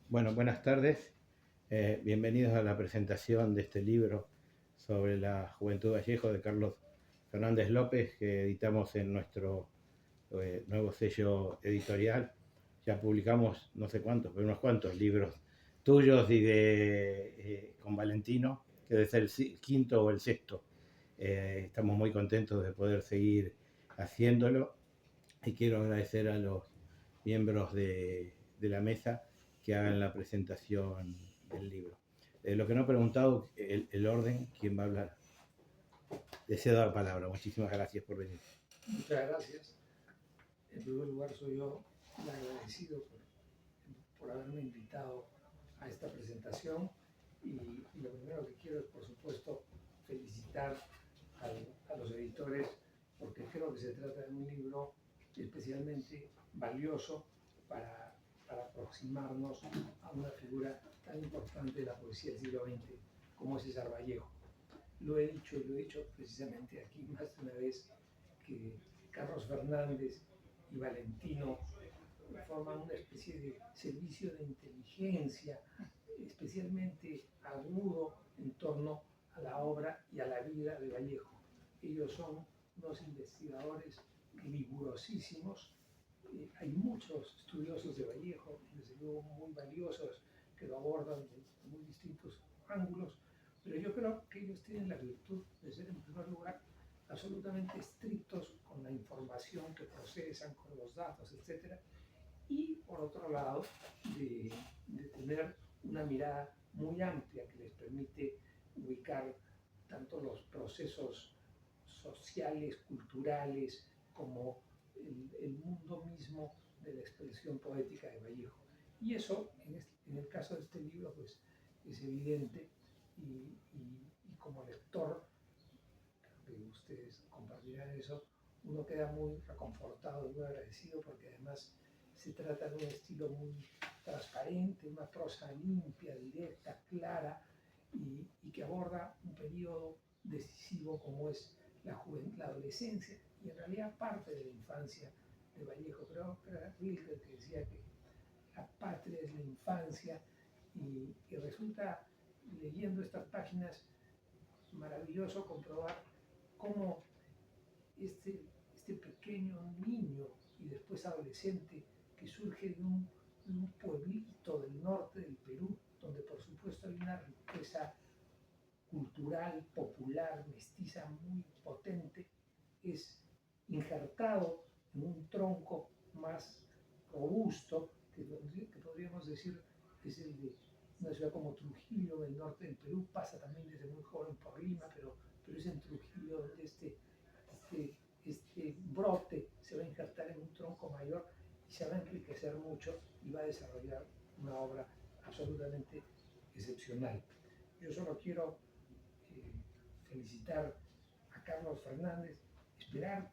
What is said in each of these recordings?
Bueno, buenas tardes. Bienvenidos a la presentación de este libro sobre la Juventud Vallejo de Carlos Fernández López, que editamos en nuestro nuevo sello editorial. Ya publicamos no sé cuántos, pero unos cuantos libros tuyos y con Valentino, que debe ser el quinto o el sexto. Estamos muy contentos de poder seguir haciéndolo y quiero agradecer a los miembros de la mesa que hagan la presentación del libro. Lo que no he preguntado, el orden, ¿quién va a hablar? Le cedo la palabra. Muchísimas gracias por venir. Muchas gracias. En primer lugar, soy yo el agradecido por haberme invitado a esta presentación y lo primero que quiero es, por supuesto, felicitar a los editores porque creo que se trata de un libro especialmente valioso para aproximarnos a una figura tan importante de la poesía del siglo XX como es César Vallejo. Lo he dicho y lo he dicho precisamente aquí más de una vez, que Carlos Fernández y Valentino forman una especie de servicio de inteligencia especialmente agudo en torno a la obra y a la vida de Vallejo. Ellos son unos investigadores rigurosísimos. Hay muchos estudiosos de Vallejo, desde luego muy valiosos, que lo abordan de muy distintos ángulos, pero yo creo que ellos tienen la virtud de ser, en primer lugar, absolutamente estrictos con la información que procesan, con los datos, etc. Y por otro lado, de tener una mirada muy amplia que les permite ubicar tanto los procesos sociales, culturales, como el mundo mismo de la expresión poética de Vallejo. Y eso, en el caso de este libro, pues es evidente y como lector, que ustedes compartirán eso, uno queda muy reconfortado y muy agradecido porque además se trata de un estilo muy transparente, una prosa limpia, directa, clara y que aborda un periodo decisivo como es la adolescencia y en realidad parte de la infancia de Vallejo. Creo que era Rilke que decía que la patria es la infancia y resulta, leyendo estas páginas, maravilloso comprobar cómo este pequeño niño y después adolescente que surge de un pueblito del norte del Perú, donde por supuesto hay una riqueza cultural, popular, mestiza muy potente, es injertado en un tronco más robusto, que podríamos decir es el de una ciudad como Trujillo, del norte del Perú, pasa también desde muy joven por Lima, pero es en Trujillo donde este brote se va a injertar en un tronco mayor y se va a enriquecer mucho y va a desarrollar una obra absolutamente excepcional. Yo solo quiero felicitar a Carlos Fernández, esperar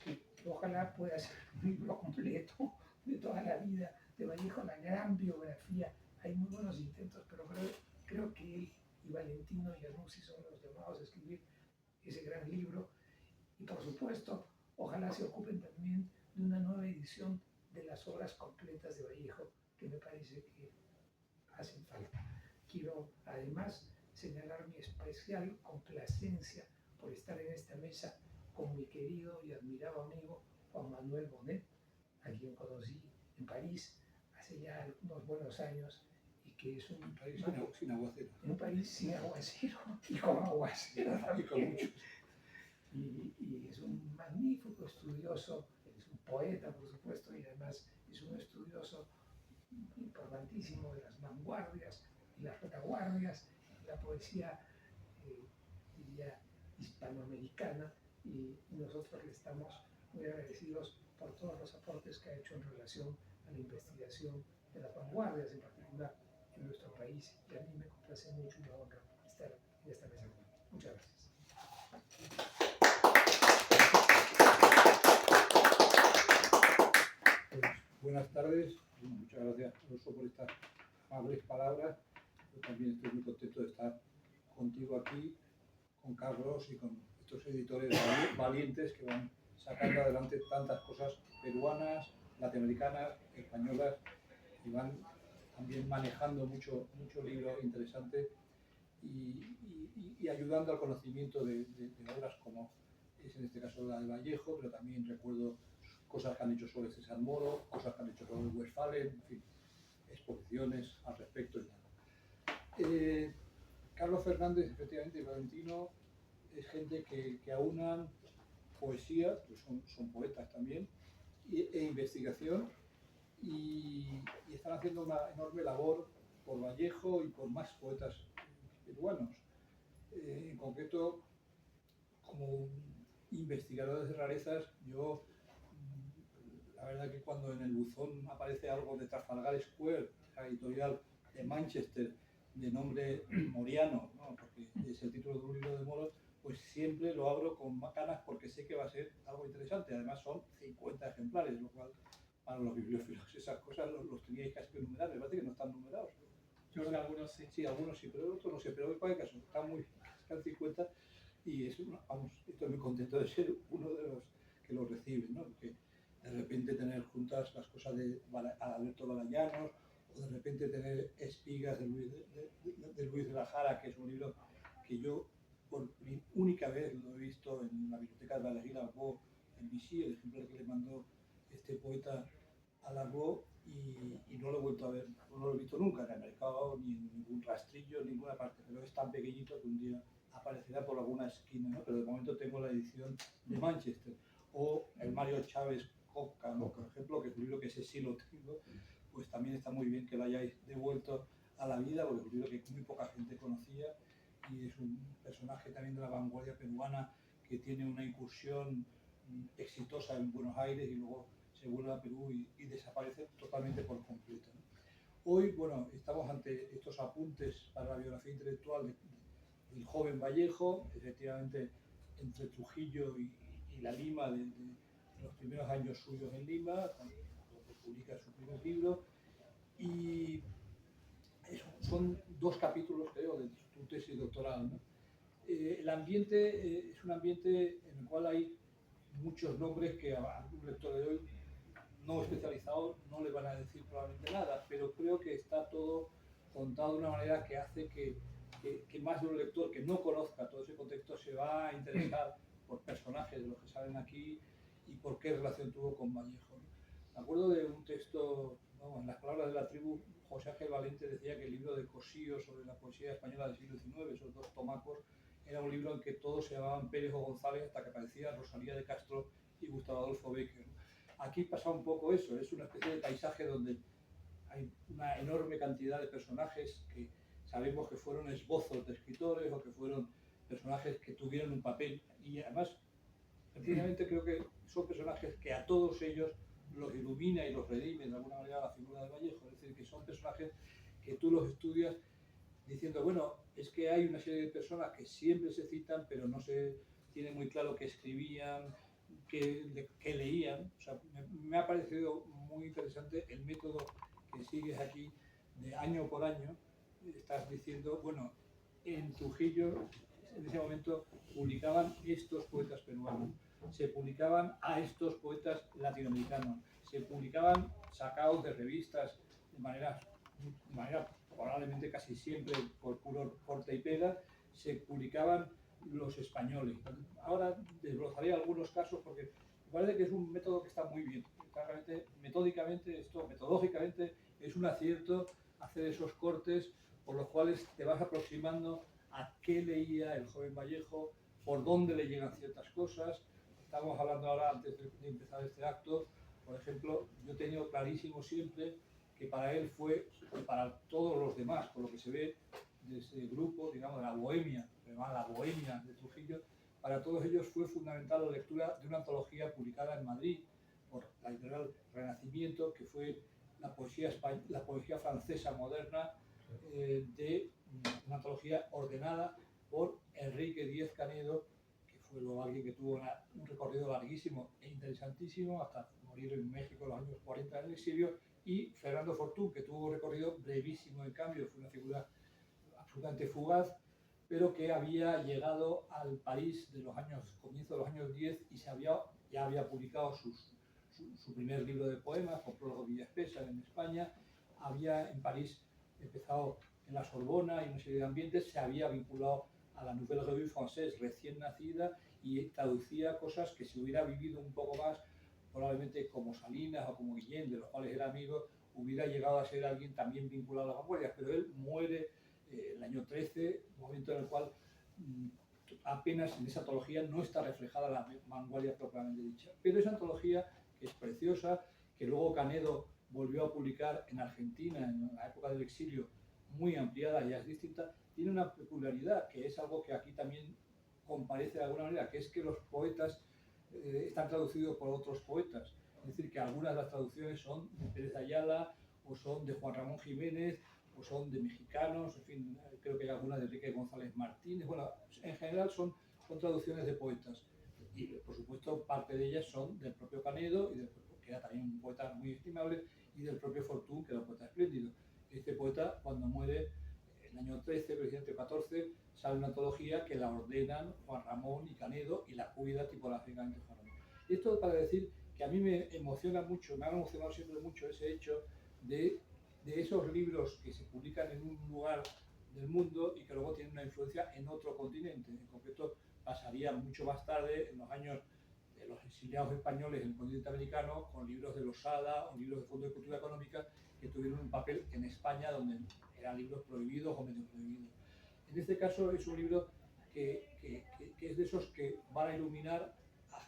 que ojalá pueda ser un libro completo de toda la vida de Vallejo, la gran biografía. Hay muy buenos intentos, pero creo que él y Valentino y Anunzi son los llamados a escribir ese gran libro. Y por supuesto, ojalá se ocupen también de una nueva edición de las obras completas de Vallejo, que me parece que hacen falta. Quiero además señalar mi especial complacencia por estar en esta mesa con mi querido y admirado amigo Juan Manuel Bonet, a quien conocí en París hace ya unos buenos años y que es un país sin aguacero. En un país sin aguacero y con aguacero también. Y es un magnífico estudioso, es un poeta por supuesto y además es un estudioso importantísimo de las vanguardias y las retaguardias de la poesía, diría, hispanoamericana y nosotros le estamos muy agradecidos por todos los aportes que ha hecho en relación a la investigación de las vanguardias, en particular en nuestro país, y a mí me complace mucho y me honra estar en esta mesa. Muchas gracias. Buenas tardes, muchas gracias Alonso por estas amables palabras. Yo también estoy muy contento de estar contigo aquí, con Carlos y con estos editores valientes que van sacando adelante tantas cosas peruanas, latinoamericanas, españolas y van también manejando mucho libro interesante y ayudando al conocimiento de obras como es en este caso la de Vallejo, pero también recuerdo cosas que han hecho sobre César Moro, cosas que han hecho sobre Westphalen, en fin, exposiciones al respecto y tal. Carlos Fernández, efectivamente, y Valentino, es gente que aunan poesía, pues son poetas también, e investigación, y están haciendo una enorme labor por Vallejo y por más poetas peruanos. En concreto, como investigadores de rarezas, yo, la verdad que cuando en el buzón aparece algo de Trafalgar Square, la editorial de Manchester, de nombre Moriano, ¿no? Porque es el título de un libro de Moro, pues siempre lo abro con ganas porque sé que va a ser algo interesante. Además son 50 ejemplares, lo cual para los bibliófilos esas cosas los teníais casi que numerar. Me parece que no están numerados. Yo creo que algunos sí. Sí, algunos sí, pero otros no sé. Pero en cualquier caso, están 50 y vamos, estoy muy contento de ser uno de los que los reciben, ¿no? Porque de repente tener juntas las cosas de Alberto Balallanos, o de repente tener Espigas de Luis de la Jara, que es un libro que yo por única vez lo he visto en la biblioteca de Valéry Larbaud en Vichy, el ejemplar que le mandó este poeta a Larbaud, y no lo he vuelto a ver, no lo he visto nunca en el mercado, ni en ningún rastrillo, en ninguna parte, pero es tan pequeñito que un día aparecerá por alguna esquina, ¿no? Pero de momento tengo la edición de Manchester, o el Mario Chávez Kafka, ¿no? Por ejemplo, que es un libro que ese sí lo tengo, pues también está muy bien que lo hayáis devuelto a la vida, porque es un libro que muy poca gente conocía, y es un personaje también de la vanguardia peruana que tiene una incursión exitosa en Buenos Aires y luego se vuelve a Perú y desaparece totalmente por completo, ¿no? Hoy, bueno, estamos ante estos apuntes para la biografía intelectual del joven Vallejo, efectivamente entre Trujillo y La Lima, de los primeros años suyos en Lima, cuando publica su primer libro, y son 2 capítulos, creo, de tu tesis doctoral, ¿no? El ambiente es un ambiente en el cual hay muchos nombres que a un lector de hoy no especializado no le van a decir probablemente nada, pero creo que está todo contado de una manera que hace que más de un lector que no conozca todo ese contexto se va a interesar por personajes de los que salen aquí y por qué relación tuvo con Vallejo, ¿no? Me acuerdo de un texto, vamos, en las palabras de la tribu, José Ángel Valente decía que el libro de Cosío sobre la poesía española del siglo XIX, esos 2 tomacos, era un libro en que todos se llamaban Pérez o González hasta que aparecía Rosalía de Castro y Gustavo Adolfo Bécquer. Aquí pasa un poco eso, es una especie de paisaje donde hay una enorme cantidad de personajes que sabemos que fueron esbozos de escritores o que fueron personajes que tuvieron un papel, y además, precisamente creo que son personajes que a todos ellos los ilumina y los redime de alguna manera la figura de Vallejo, es decir, que son personajes que tú los estudias diciendo, bueno, es que hay una serie de personas que siempre se citan, pero no se tiene muy claro qué escribían, qué leían. O sea, me ha parecido muy interesante el método que sigues aquí de año por año. Estás diciendo, bueno, en Trujillo en ese momento publicaban estos poetas peruanos, se publicaban a estos poetas latinoamericanos, se publicaban sacados de revistas de manera probablemente casi siempre por puro corte y pega, se publicaban los españoles. Ahora desglosaré algunos casos porque me parece que es un método que está muy bien. Realmente, metodológicamente es un acierto hacer esos cortes por los cuales te vas aproximando a qué leía el joven Vallejo, por dónde le llegan ciertas cosas. Estamos hablando ahora, antes de empezar este acto, por ejemplo, yo he tenido clarísimo siempre que para él fue, y para todos los demás, por lo que se ve de ese grupo, digamos, de la bohemia, la bohemia de Trujillo, para todos ellos fue fundamental la lectura de una antología publicada en Madrid por la editorial Renacimiento, que fue la poesía francesa moderna, de una antología ordenada por Enrique Díez Canedo, que fue luego alguien que tuvo un recorrido larguísimo e interesantísimo hasta morir en México en los años 40 en el exilio, y Fernando Fortún, que tuvo un recorrido brevísimo en cambio, fue una figura absolutamente fugaz, pero que había llegado al París de los comienzos de los años 10 y ya había publicado su primer libro de poemas, con Prólogo Villaspesa en España, había en París empezado en la Sorbona y una serie de ambientes, se había vinculado a la Nouvelle Revue Française recién nacida y traducía cosas que si hubiera vivido un poco más, probablemente como Salinas o como Guillén, de los cuales era amigo, hubiera llegado a ser alguien también vinculado a las vanguardias, pero él muere el año 13, momento en el cual apenas en esa antología no está reflejada la vanguardia propiamente dicha. Pero esa antología, que es preciosa, que luego Canedo volvió a publicar en Argentina en la época del exilio, muy ampliada, ya es distinta, tiene una peculiaridad, que es algo que aquí también comparece de alguna manera, que es que los poetas están traducidos por otros poetas. Es decir, que algunas de las traducciones son de Pérez Ayala, o son de Juan Ramón Jiménez, o son de mexicanos, en fin, creo que hay algunas de Enrique González Martínez. Bueno, en general son traducciones de poetas. Y, por supuesto, parte de ellas son del propio Canedo, que era también un poeta muy estimable, y del propio Fortuny, que era un poeta espléndido. Este poeta, cuando muere en el año 13, presidente 14, sale una antología que la ordenan Juan Ramón y Canedo y la cuida tipográficamente Juan Ramón. Esto para decir que a mí me emociona mucho, me ha emocionado siempre mucho ese hecho de esos libros que se publican en un lugar del mundo y que luego tienen una influencia en otro continente. En concreto, pasaría mucho más tarde, en los años de los exiliados españoles en el continente americano, con libros de Losada o libros del Fondo de Cultura Económica que tuvieron un papel en España, donde eran libros prohibidos o medio prohibidos. En este caso es un libro que es de esos que van a iluminar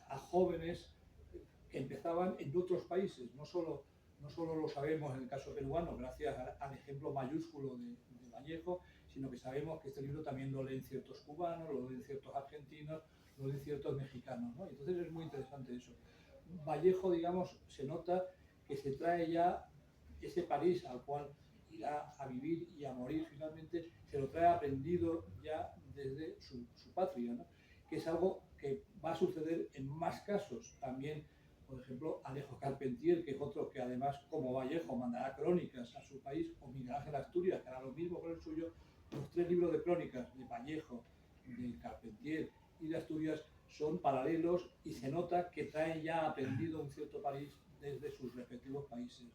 a jóvenes que empezaban en otros países. No solo lo sabemos en el caso peruano, gracias al ejemplo mayúsculo de Vallejo, sino que sabemos que este libro también lo leen ciertos cubanos, lo leen ciertos argentinos, lo leen ciertos mexicanos, ¿no? Entonces es muy interesante eso. Vallejo, digamos, se nota que se trae ya ese París al cual irá a vivir y a morir finalmente, se lo trae aprendido ya desde su patria, ¿no? Que es algo que va a suceder en más casos. También, por ejemplo, Alejo Carpentier, que es otro que además, como Vallejo, mandará crónicas a su país, o Miguel Ángel Asturias, que hará lo mismo con el suyo. Los 3 libros de crónicas de Vallejo, de Carpentier y de Asturias son paralelos y se nota que traen ya aprendido un cierto París desde sus respectivos países.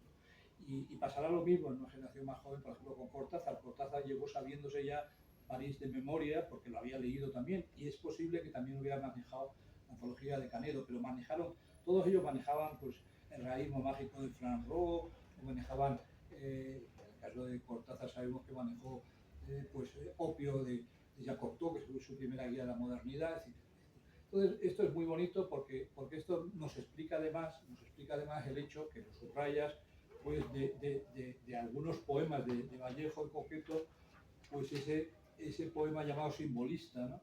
Y pasará lo mismo en una generación más joven, por ejemplo, con Cortázar. Cortázar llegó sabiéndose ya París de memoria, porque lo había leído también, y es posible que también hubiera manejado la antología de Canedo, pero todos ellos manejaban pues, el realismo mágico de Frank Rowe, manejaban, en el caso de Cortázar sabemos que manejó Opio de Jacques Cocteau, que fue su primera guía de la modernidad. Entonces, esto es muy bonito porque esto nos explica además el hecho que lo subrayas pues, de algunos poemas de Vallejo en concreto, pues ese poema llamado Simbolista, ¿no?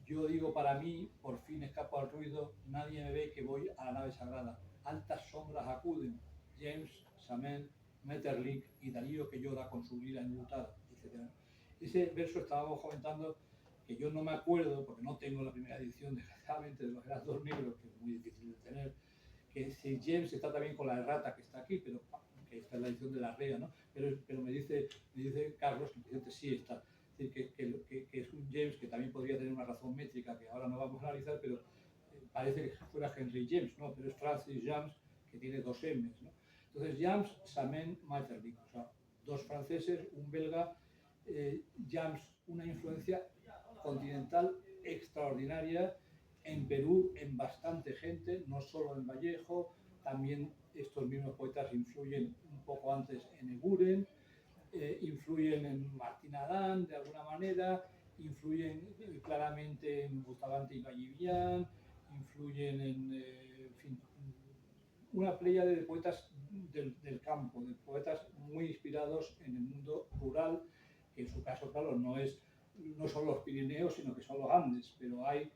Yo digo para mí, por fin escapo al ruido, nadie me ve que voy a la nave sagrada. Altas sombras acuden, James, Samen, Metterlink y Darío que llora con su vida enlutada, etc. Ese verso estábamos comentando que yo no me acuerdo, porque no tengo la primera edición, desgraciadamente, de los dos libros, que es muy difícil de tener, que si James está también con la errata que está aquí, pero que esta es la edición de la REA, ¿no? Pero me dice Carlos, que sí está. Es decir, que es un James que también podría tener una razón métrica que ahora no vamos a analizar, pero parece que fuera Henry James, ¿no? Pero es Francis James, que tiene 2 M's, ¿no? Entonces, James, Samen, Maeterlinck, o sea, 2 franceses, un belga. James, una influencia continental extraordinaria en Perú, en bastante gente, no solo en Vallejo, también estos mismos poetas influyen un poco antes en Eguren, influyen en Martín Adán de alguna manera, influyen claramente en Bustamante y Vallivian, influyen en fin, una pléyade de poetas del campo, de poetas muy inspirados en el mundo rural, que en su caso, claro, no son los Pirineos, sino que son los Andes, pero hay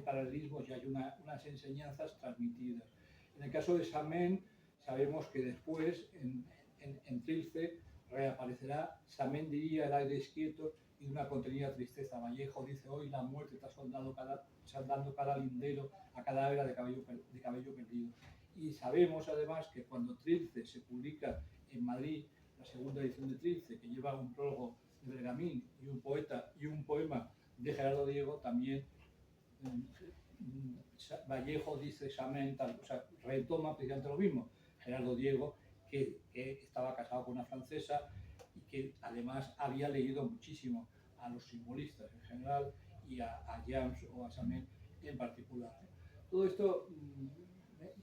paralelismos y hay unas enseñanzas transmitidas. En el caso de Samen, sabemos que después, en Trilce, reaparecerá Samen diría el aire inquieto y una contenida tristeza. Vallejo dice hoy la muerte está dando cada lindero a cada era de cabello perdido. Y sabemos además que cuando Trilce se publica en Madrid, la segunda edición de Trilce, que lleva un prólogo de Bergamín y un poema de Gerardo Diego, también Vallejo dice Samen, o sea, retoma precisamente lo mismo. Gerardo Diego, que estaba casado con una francesa y que además había leído muchísimo a los simbolistas en general y a James o a Samet en particular. Todo esto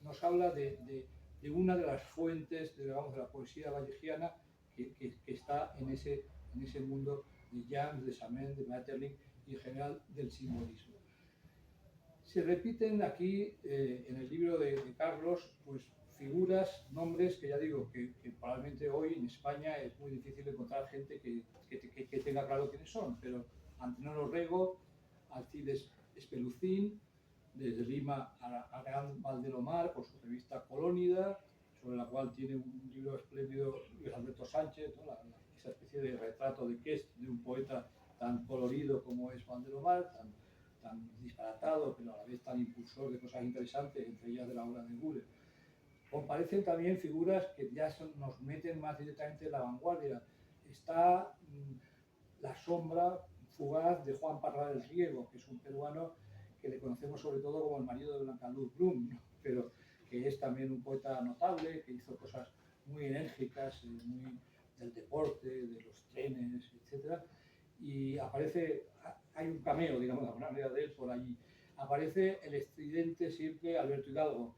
nos habla de una de las fuentes, digamos, de la poesía vallejiana que está en ese mundo de James, de Samet, de Maeterlinck y en general del simbolismo. Se repiten aquí en el libro de Carlos pues, figuras, nombres que ya digo que probablemente hoy en España es muy difícil encontrar gente que tenga claro quiénes son, pero Antenor Orrego, Alcides Espelucín, desde Lima a Real Valdelomar, por su revista Colónida, sobre la cual tiene un libro espléndido Luis Alberto Sánchez, ¿no? Esa especie de retrato de Quest, de un poeta tan colorido como es Valdelomar, tan disparatado, pero a la vez tan impulsor de cosas interesantes, entre ellas de la obra de Guren. Comparecen también figuras que ya nos meten más directamente en la vanguardia. Está La sombra fugaz de Juan Parra del Riego, que es un peruano que le conocemos sobre todo como el marido de Blanca Luz Blum, ¿no? Pero que es también un poeta notable, que hizo cosas muy enérgicas, muy del deporte, de los trenes, etc. Y aparece, hay un cameo, digamos, de alguna manera de él por allí. Aparece el estridente siempre Alberto Hidalgo.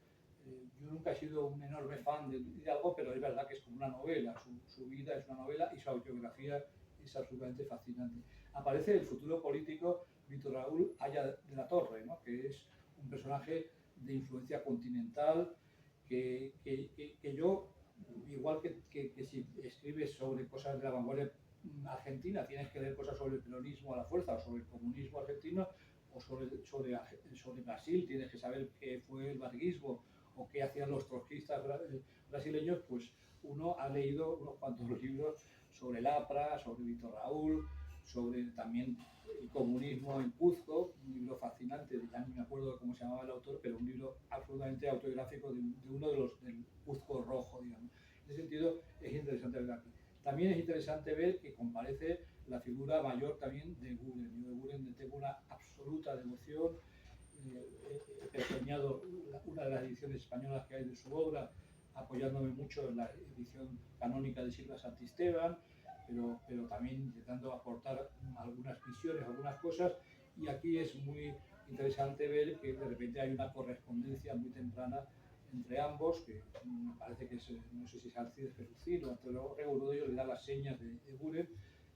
Yo nunca he sido un enorme fan de Hidalgo, pero es verdad que es como una novela, su vida es una novela y su autobiografía es absolutamente fascinante. Aparece el futuro político Víctor Raúl Aya de la Torre, ¿no? Que es un personaje de influencia continental que yo, igual que si escribes sobre cosas de la vanguardia argentina, tienes que leer cosas sobre el peronismo a la fuerza, o sobre el comunismo argentino, o sobre Brasil, tienes que saber qué fue el varguismo, o qué hacían los trotskistas brasileños, pues uno ha leído unos cuantos libros sobre el APRA, sobre Víctor Raúl, sobre también el comunismo en Cuzco, un libro fascinante, ya no me acuerdo de cómo se llamaba el autor, pero un libro absolutamente autobiográfico de uno de los del Cuzco rojo, digamos. En ese sentido es interesante ver aquí. También es interesante ver que comparece la figura mayor también de Guren. Yo de Guren tengo una absoluta devoción. He pergeñado una de las ediciones españolas que hay de su obra, apoyándome mucho en la edición canónica de Silva Santisteban, pero también intentando aportar algunas visiones, algunas cosas, y aquí es muy interesante ver que de repente hay una correspondencia muy temprana entre ambos, que me parece que es, no sé si es Alcides Perucín o Antonio Orrego, uno de ellos le da las señas de Guren,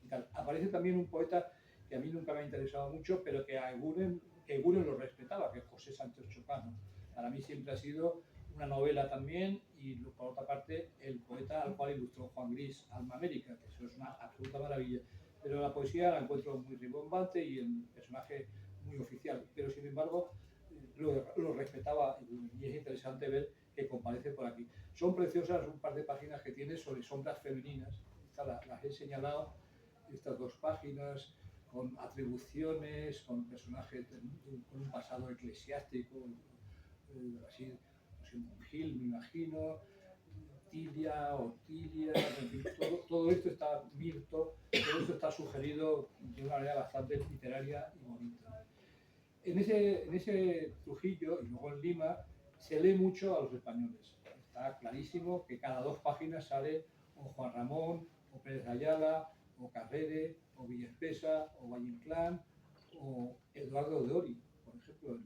y tal. Aparece también un poeta que a mí nunca me ha interesado mucho, pero que Guren lo respetaba, que es José Sánchez Chocano. Para mí siempre ha sido una novela también, y por otra parte el poeta al cual ilustró Juan Gris, Alma América, que eso es una absoluta maravilla. Pero la poesía la encuentro muy rimbombante y el personaje muy oficial, pero sin embargo lo respetaba, y es interesante ver que comparece por aquí. Son preciosas un par de páginas que tiene sobre sombras femeninas. Las he señalado, estas dos páginas, con atribuciones, con personajes con un pasado eclesiástico, así, no sé, Gil, me imagino, Tilia, Otilia, en fin, todo esto está Mirto, todo esto está sugerido de una manera bastante literaria y bonita. En ese Trujillo y luego en Lima se lee mucho a los españoles. Está clarísimo que cada dos páginas sale o Juan Ramón, o Pérez Ayala, o Carrere, o Villespesa, o Valle Inclán, o Eduardo de Ori, por ejemplo,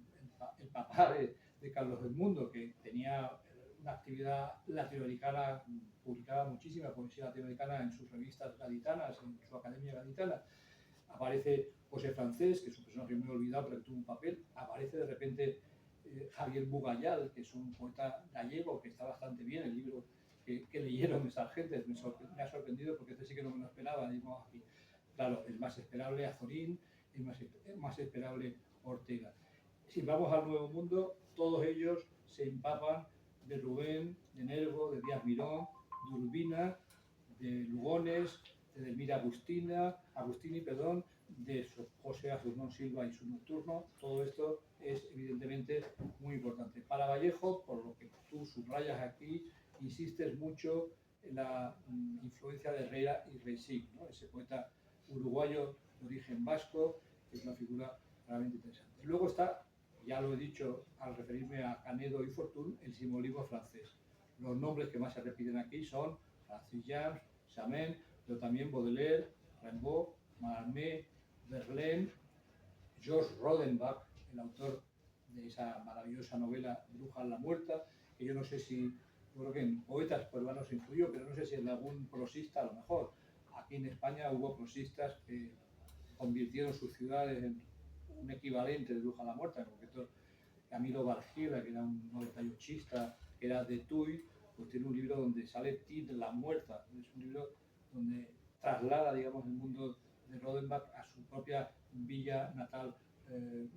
el papá de Carlos del Mundo, que tenía una actividad latinoamericana, publicaba muchísima poesía latinoamericana en sus revistas gaditanas, en su academia gaditana. Aparece José Francés, que es un personaje muy olvidado, pero que tuvo un papel. Aparece de repente Javier Bugallal, que es un poeta gallego, que está bastante bien, el libro que leyeron esas gentes me ha sorprendido, porque este sí que no me lo esperaba. Digo, aquí. Claro, el más esperable Azorín, el más esperable Ortega. Si vamos al Nuevo Mundo, todos ellos se empapan de Rubén, de Nervo, de Díaz Mirón, de Urbina, de Lugones, de Delmira Agustini, de José Azurnón Silva y su Nocturno. Todo esto es evidentemente muy importante. Para Vallejo, por lo que tú subrayas aquí, insistes mucho en la influencia de Herrera y Reisig, ¿no? Ese poeta uruguayo de origen vasco, que es una figura realmente interesante. Luego está, ya lo he dicho al referirme a Canedo y Fortuny, el simbolismo francés. Los nombres que más se repiten aquí son Francis Jammes, Jamin, pero también Baudelaire, Rimbaud, Mallarmé, Verlaine, Georges Rodenbach, el autor de esa maravillosa novela Brujas la Muerta, que yo no sé si, yo creo que en poetas peruanos influyó, pero no sé si en algún prosista a lo mejor. Aquí en España hubo prosistas que convirtieron sus ciudades en un equivalente de Brujas la Muerta, en concreto Camilo Bargila, que era un 98ista, que era de Tuy, pues tiene un libro donde sale Tid la Muerta. Es un libro donde traslada, digamos, el mundo de Rodenbach a su propia villa natal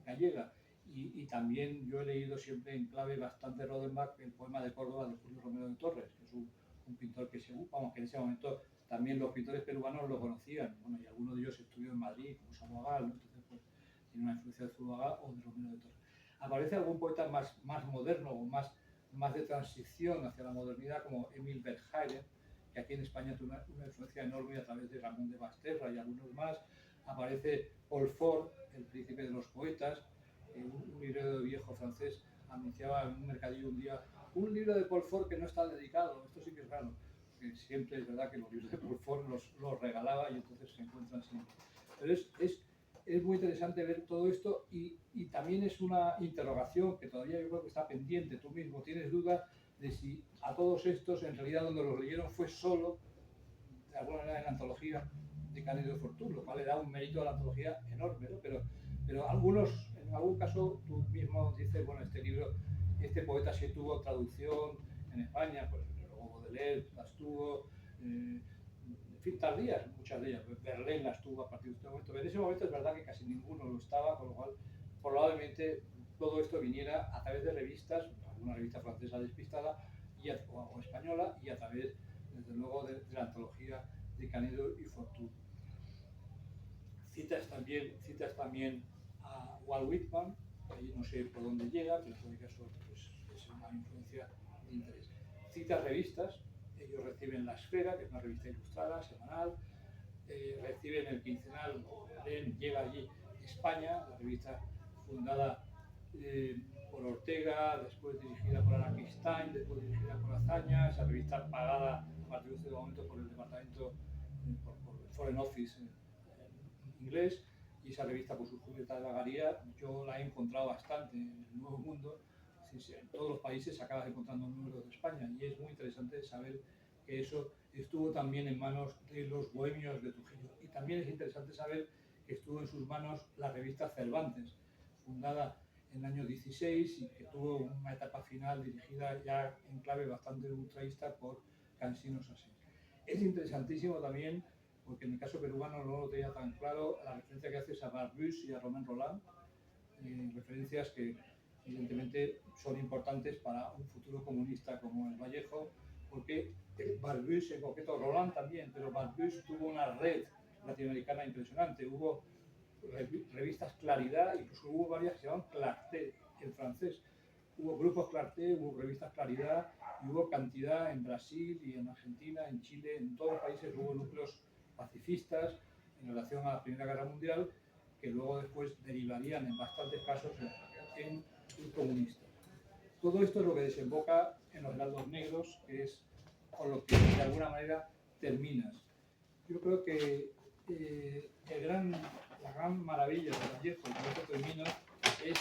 gallega. Y también yo he leído siempre en clave bastante Rodenbach el poema de Córdoba de Julio Romero de Torres, que es un pintor que vamos, que en ese momento también los pintores peruanos lo conocían. Bueno, y algunos de ellos estudió en Madrid, como Samuel, ¿no? Entonces, pues, tiene una influencia de Zuluaga o de Romero de Torres. Aparece algún poeta más moderno o más de transición hacia la modernidad, como Emil Verhaeren, que aquí en España tuvo una influencia enorme a través de Ramón de Basterra y algunos más. Aparece Paul Fort, el príncipe de los poetas, un librero viejo francés anunciaba en un mercadillo un día un libro de Paul Fort que no está dedicado. Esto sí que es raro, porque siempre es verdad que los libros de Paul Fort los regalaba y entonces se encuentran siempre. Pero es muy interesante ver todo esto y también es una interrogación que todavía yo creo que está pendiente. Tú mismo tienes dudas de si a todos estos, en realidad, donde los leyeron fue solo, de alguna manera, en la antología de Cándido Fortún, lo cual le da un mérito a la antología enorme, ¿no? Pero algunos, en algún caso, tú mismo dices, bueno, este libro, este poeta sí tuvo traducción en España, pues luego Baudelaire las tuvo, en fin, tardías, muchas de ellas. Verlaine las tuvo a partir de este momento. Pero en ese momento es verdad que casi ninguno lo estaba, con lo cual probablemente todo esto viniera a través de revistas, alguna revista francesa despistada o española, y a través, desde luego, de la antología de Cándido y Fortún. Citas también a Walt Whitman, ahí no sé por dónde llega, pero en todo caso pues, es una influencia de interés. Citas revistas, ellos reciben La Esfera, que es una revista ilustrada, semanal, reciben el quincenal, llega allí España, la revista fundada por Ortega, después dirigida por Araquistain, después dirigida por Azaña, esa revista pagada a partir de este momento por el departamento, por el Foreign Office inglés, y esa revista por su Julieta de Vagaría yo la he encontrado bastante en el Nuevo Mundo. En todos los países acabas encontrando números de España y es muy interesante saber que eso estuvo también en manos de los bohemios de Trujillo. Y también es interesante saber que estuvo en sus manos la revista Cervantes, fundada en el año 16 y que tuvo una etapa final dirigida ya en clave bastante ultraísta por Cansino Sassi. Es interesantísimo también, porque en el caso peruano no lo tenía tan claro, la referencia que haces a Barbusse y a Romain Rolland, referencias que evidentemente son importantes para un futuro comunista como el Vallejo, porque Barbusse, en concreto Rolland también, pero Barbusse tuvo una red latinoamericana impresionante. Hubo revistas Claridad, incluso hubo varias que se llamaban Clarté en francés. Hubo grupos Clarté, hubo revistas Claridad y hubo cantidad en Brasil y en Argentina, en Chile, en todos los países hubo núcleos pacifistas en relación a la Primera Guerra Mundial que luego después derivarían en bastantes casos en comunistas. Todo esto es lo que desemboca en los Heraldos Negros, que es con lo que de alguna manera terminas. Yo creo que la gran maravilla de Vallejo, con esto termino, es,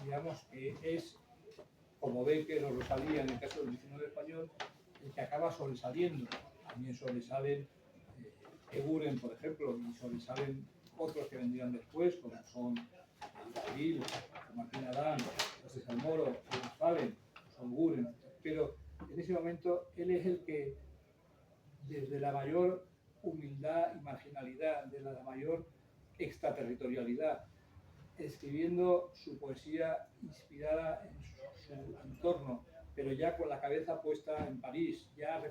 digamos, que es, como Becker o Rosalía en el caso del 19 español, el que acaba sobresaliendo. También sobresalen Eguren, por ejemplo, y sobresalen otros que vendrían después, como son Gabriel, Martín Adán, José Salmoro, Fallen, son Guren, pero en ese momento él es el que, desde la mayor humildad y marginalidad, de la mayor extraterritorialidad, escribiendo su poesía inspirada en su entorno, pero ya con la cabeza puesta en París, ya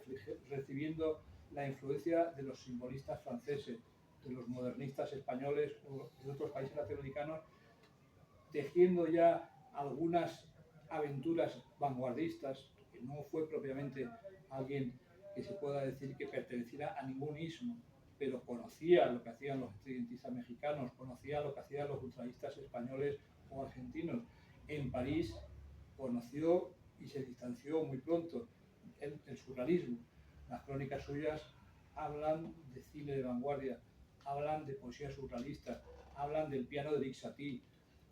recibiendo la influencia de los simbolistas franceses, de los modernistas españoles o de otros países latinoamericanos, tejiendo ya algunas aventuras vanguardistas, que no fue propiamente alguien que se pueda decir que perteneciera a ningún ismo, pero conocía lo que hacían los estridentistas mexicanos, conocía lo que hacían los ultraístas españoles o argentinos. En París conoció y se distanció muy pronto el surrealismo. Las crónicas suyas hablan de cine de vanguardia, hablan de poesía surrealista, hablan del piano de Eric Satie.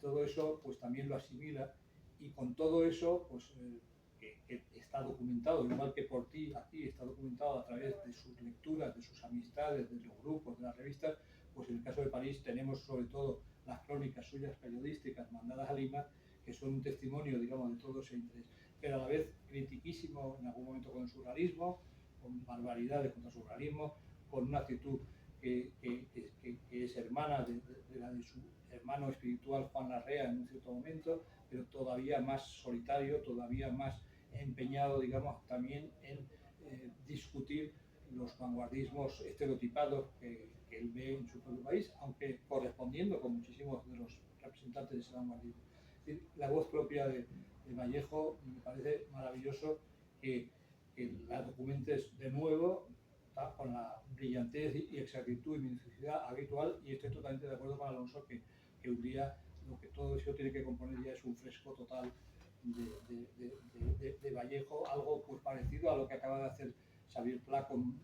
Todo eso pues también lo asimila, y con todo eso pues que está documentado, igual que por ti aquí está documentado a través de sus lecturas, de sus amistades, de los grupos, de las revistas. Pues en el caso de París tenemos sobre todo las crónicas suyas periodísticas mandadas a Lima, que son un testimonio, digamos, de todo ese interés, pero a la vez critiquísimo en algún momento con el surrealismo, con barbaridades contra el surrealismo, con una actitud que es hermana de la de su hermano espiritual Juan Larrea en un cierto momento, pero todavía más solitario, todavía más empeñado, digamos, también en discutir los vanguardismos estereotipados que él ve en su propio país, aunque correspondiendo con muchísimos de los representantes de ese vanguardismo. Es decir, la voz propia de Vallejo me parece maravilloso que la documentes de nuevo con la brillantez y exactitud y minuciosidad habitual, y estoy totalmente de acuerdo con Alonso que un día lo que todo eso tiene que componer ya es un fresco total de Vallejo, algo pues parecido a lo que acaba de hacer Xavier Pla con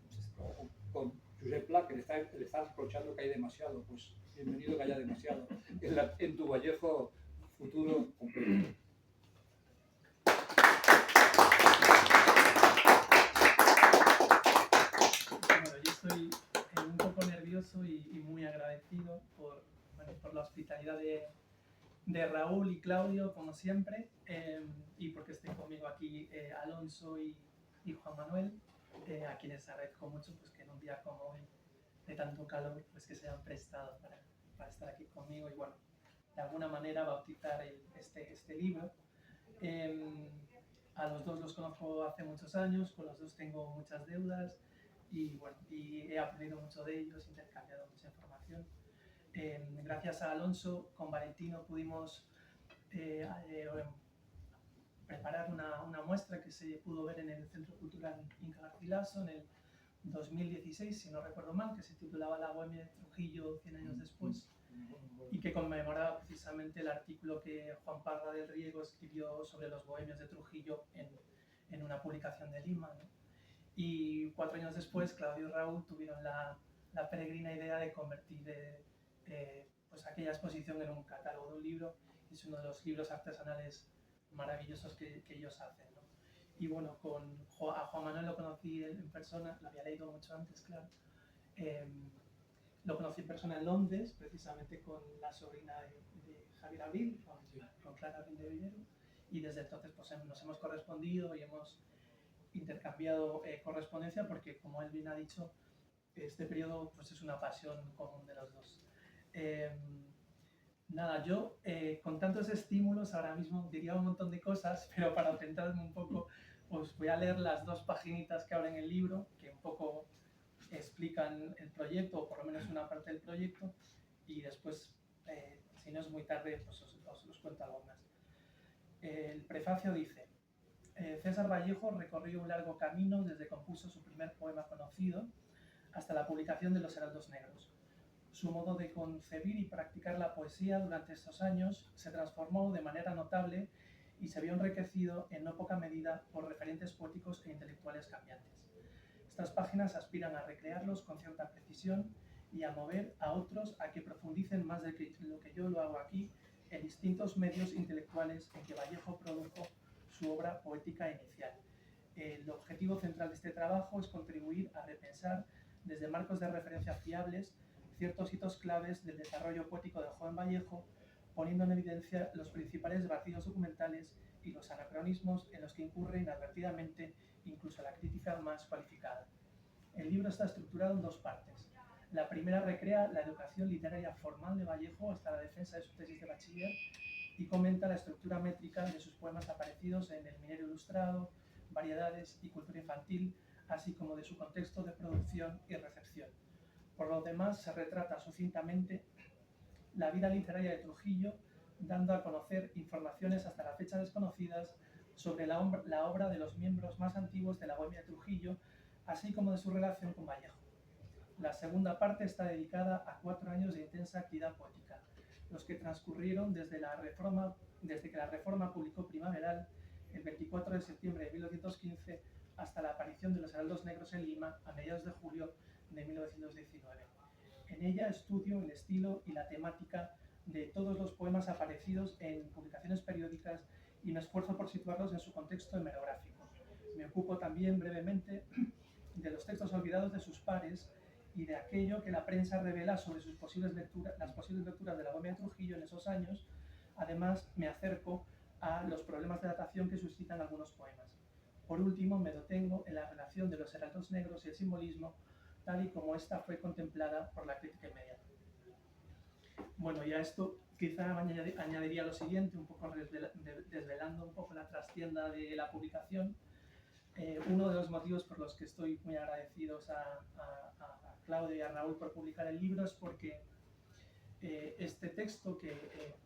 Josep Pla, que le está reprochando que hay demasiado. Pues bienvenido que haya demasiado en tu Vallejo futuro completo. Bueno, yo estoy un poco nervioso y muy agradecido por la hospitalidad de Raúl y Claudio, como siempre, y porque estén conmigo aquí Alonso y Juan Manuel, a quienes agradezco mucho pues, que en un día como hoy, de tanto calor, pues que se hayan prestado para estar aquí conmigo y, bueno, de alguna manera bautizar este libro. A los dos los conozco hace muchos años, con los dos tengo muchas deudas y, bueno, y he aprendido mucho de ellos, intercambiado mucha información. Gracias a Alonso, con Valentino pudimos preparar una muestra que se pudo ver en el Centro Cultural Inca Garcilaso en el 2016, si no recuerdo mal, que se titulaba La Bohemia de Trujillo 100 años después, y que conmemoraba precisamente el artículo que Juan Parra del Riego escribió sobre los bohemios de Trujillo en una publicación de Lima, ¿no? Y 4 años después, Claudio y Raúl tuvieron la peregrina idea de convertir pues aquella exposición en un catálogo de un libro. Es uno de los libros artesanales maravillosos que ellos hacen, ¿no? Y bueno, a Juan Manuel lo conocí en persona, lo había leído mucho antes, claro. Lo conocí en persona en Londres, precisamente con la sobrina de Javier Abril, con Clara Abril de Villero, y desde entonces pues, nos hemos correspondido y hemos intercambiado correspondencia, porque, como él bien ha dicho, este periodo pues, es una pasión común de los dos. Nada, yo con tantos estímulos ahora mismo diría un montón de cosas, pero para centrarme un poco, os voy a leer las 2 paginitas que abren el libro, que un poco explican el proyecto, o por lo menos una parte del proyecto, y después, si no es muy tarde, pues os cuento algo más. El prefacio dice: César Vallejo recorrió un largo camino desde que compuso su primer poema conocido hasta la publicación de Los Heraldos Negros. Su modo de concebir y practicar la poesía durante estos años se transformó de manera notable y se vio enriquecido en no poca medida por referentes poéticos e intelectuales cambiantes. Estas páginas aspiran a recrearlos con cierta precisión y a mover a otros a que profundicen más de lo que yo lo hago aquí en distintos medios intelectuales en que Vallejo produjo su obra poética inicial. El objetivo central de este trabajo es contribuir a repensar desde marcos de referencia fiables ciertos hitos claves del desarrollo poético de Juan Vallejo, poniendo en evidencia los principales vacíos documentales y los anacronismos en los que incurre inadvertidamente incluso la crítica más cualificada. El libro está estructurado en 2 partes. La primera recrea la educación literaria formal de Vallejo hasta la defensa de su tesis de bachiller y comenta la estructura métrica de sus poemas aparecidos en El Minero Ilustrado, Variedades y Cultura Infantil, así como de su contexto de producción y recepción. Por lo demás, se retrata sucintamente la vida literaria de Trujillo, dando a conocer informaciones hasta la fecha desconocidas sobre la obra de los miembros más antiguos de la Bohemia de Trujillo, así como de su relación con Vallejo. La segunda parte está dedicada a 4 años de intensa actividad poética, los que transcurrieron desde que la Reforma publicó Primaveral, el 24 de septiembre de 1915, hasta la aparición de los heraldos negros en Lima a mediados de julio de 1919. En ella estudio el estilo y la temática de todos los poemas aparecidos en publicaciones periódicas y me esfuerzo por situarlos en su contexto hemerográfico. Me ocupo también brevemente de los textos olvidados de sus pares y de aquello que la prensa revela sobre las posibles lecturas de la Bohemia de Trujillo en esos años. Además, me acerco a los problemas de datación que suscitan algunos poemas. Por último, me detengo en la relación de los heraldos negros y el simbolismo, tal y como esta fue contemplada por la crítica inmediata. Bueno, y a esto quizá añadiría lo siguiente, un poco desvelando un poco la trastienda de la publicación. Uno de los motivos por los que estoy muy agradecidos a Claudio y a Raúl por publicar el libro es porque este texto, que